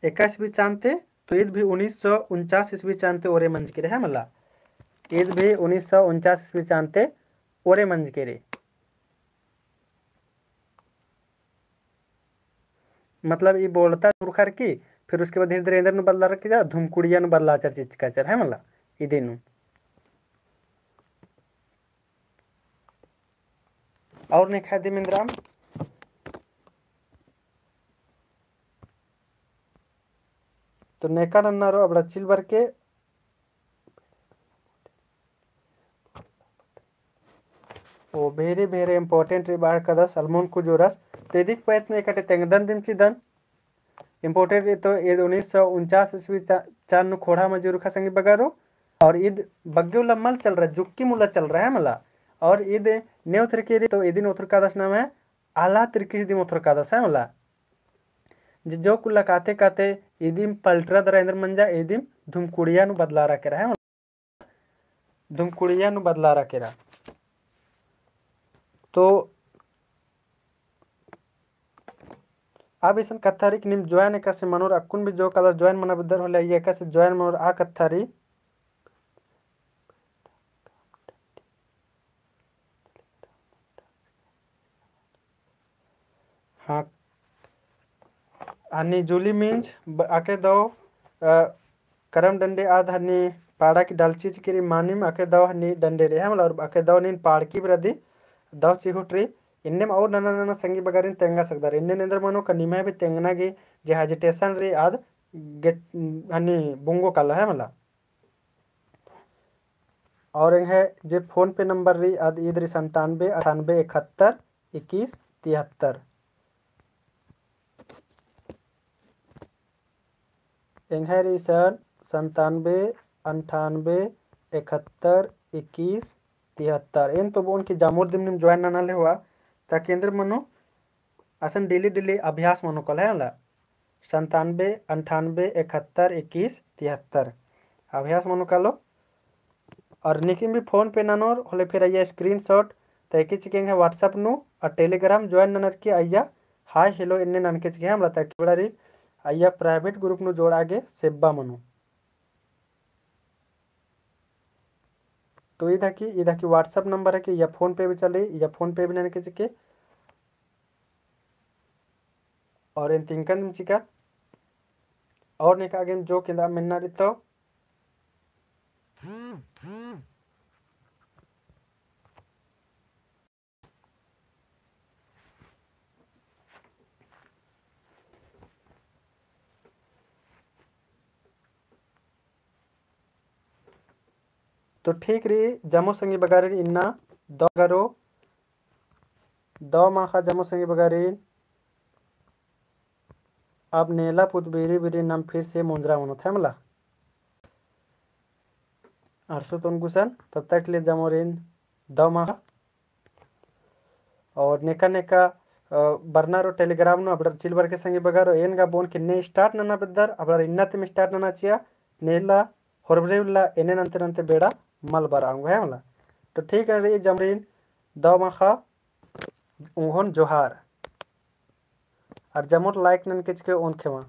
21 भी चांदते तो ईद भी 1949 ईस्वी चांदते ओरे मंज के है मला ईद भी 1949 ईस्वी चांदते ओरे मंज के रे मतलब ये बोलता रुखर की फिर उसके बाद धीरे धीरे इंदर बदला रखी जा धुमकुड़िया बदला चर चिच का चर है मला इदे नु और नहीं खादी मिंद्राम तो नेका नन्ना रो अब चिल बर के ओ भेरे भेरे इंपॉर्टेंट रे बाहर कदा सलमोन को जोरस तेदिक पैत में कटे तेंगदन दिन चिदन इंपॉर्टेंट तो ईद 1949 ईस्वी चान खोड़ा मजूर खा संगी बगारो और ईद बग्गे लम्मल चल रहा है जुक्की मुला चल रहा है मला और ईद नेव त्रिकेरी तो ईदिन उतर कादस नाम है आला त्रिकी दिन उतर कादस है मला जो कुल्ला काते काते ईदिम पलटरा दरा इंद्र मंजा ईदिम धुमकुड़िया नु बदला रखे रहा है धुमकुड़िया नु बदला रखे रहा तो अब इसन कत्थारी निम ज्वाइन एकसे मनोर अक्कुन भी जो कलर ज्वाइन मना बिदर होले ये एकसे ज्वाइन मनोर आ कत्थारी हाँ हनी जूली मीन्स आके दो करम डंडे आध हनी पाड़ा की डालची चिकरी मानिम आके दो हनी डंडे रे है मतलब आके दो नीन पाड़ की ब्रदी दो चिहुट्री इन्ने और नना नना संगी बगारिन तेंगा सकदार इन्ने नेंद्र मनो कनिमा भी तेंगना गे जे हेजिटेशन रे आद हनी बुंगो काला है मला और है जे फोन पे नंबर री आद इधर 97 98 71 21 73 है री सर 97 98 71 21 73 इन तो बोन की जामुर दिन ज्वाइन ना ले हुआ ताकि अंदर मनो असन डेली डेली अभ्यास मनो कल है ना 97 98 71 21 73 अभ्यास मनो कलो और निकिम भी फोन पे ननोर होले फिर आइया स्क्रीनशॉट तैके चिकेंगे व्हाट्सएप नु और टेलीग्राम ज्वाइन ननर की आइया हाय हेलो इन्ने नन के चिके हम लता की बड़ा री आइया प्राइवेट ग्रुप नु जोड़ आगे सेब्बा मनो तो इधर की व्हाट्सएप नंबर है कि या फोन पे भी चले या फोन पे भी नहीं के चिके और इन तिंकन चिका और नहीं का गेम जो किंदा मिलना रितो तो ठीक रही जमो संगी बगारी इन्ना दो गरो दो माखा जमो संगी बगारी अब नेला पुत बेरी बेरी नम फिर से मुंजरा मनोत है मला अरसो तुनगुसन तब तक ले जमोरिन दमा और नेका नेका बर्नारो टेलीग्राम नो अबडर चिलबर के संगे बगारो एनगा बोन के ने स्टार्ट नना बेदर अबडर इन्नते में स्टार्ट नना चिया नेला होरबरेउला एने नंते नंते बेड़ा मल बरांग है मला तो ठीक है रे जमरिन दमा खा उन्होंन जोहार और जमोट लाइक नन किचके ओन खेवा।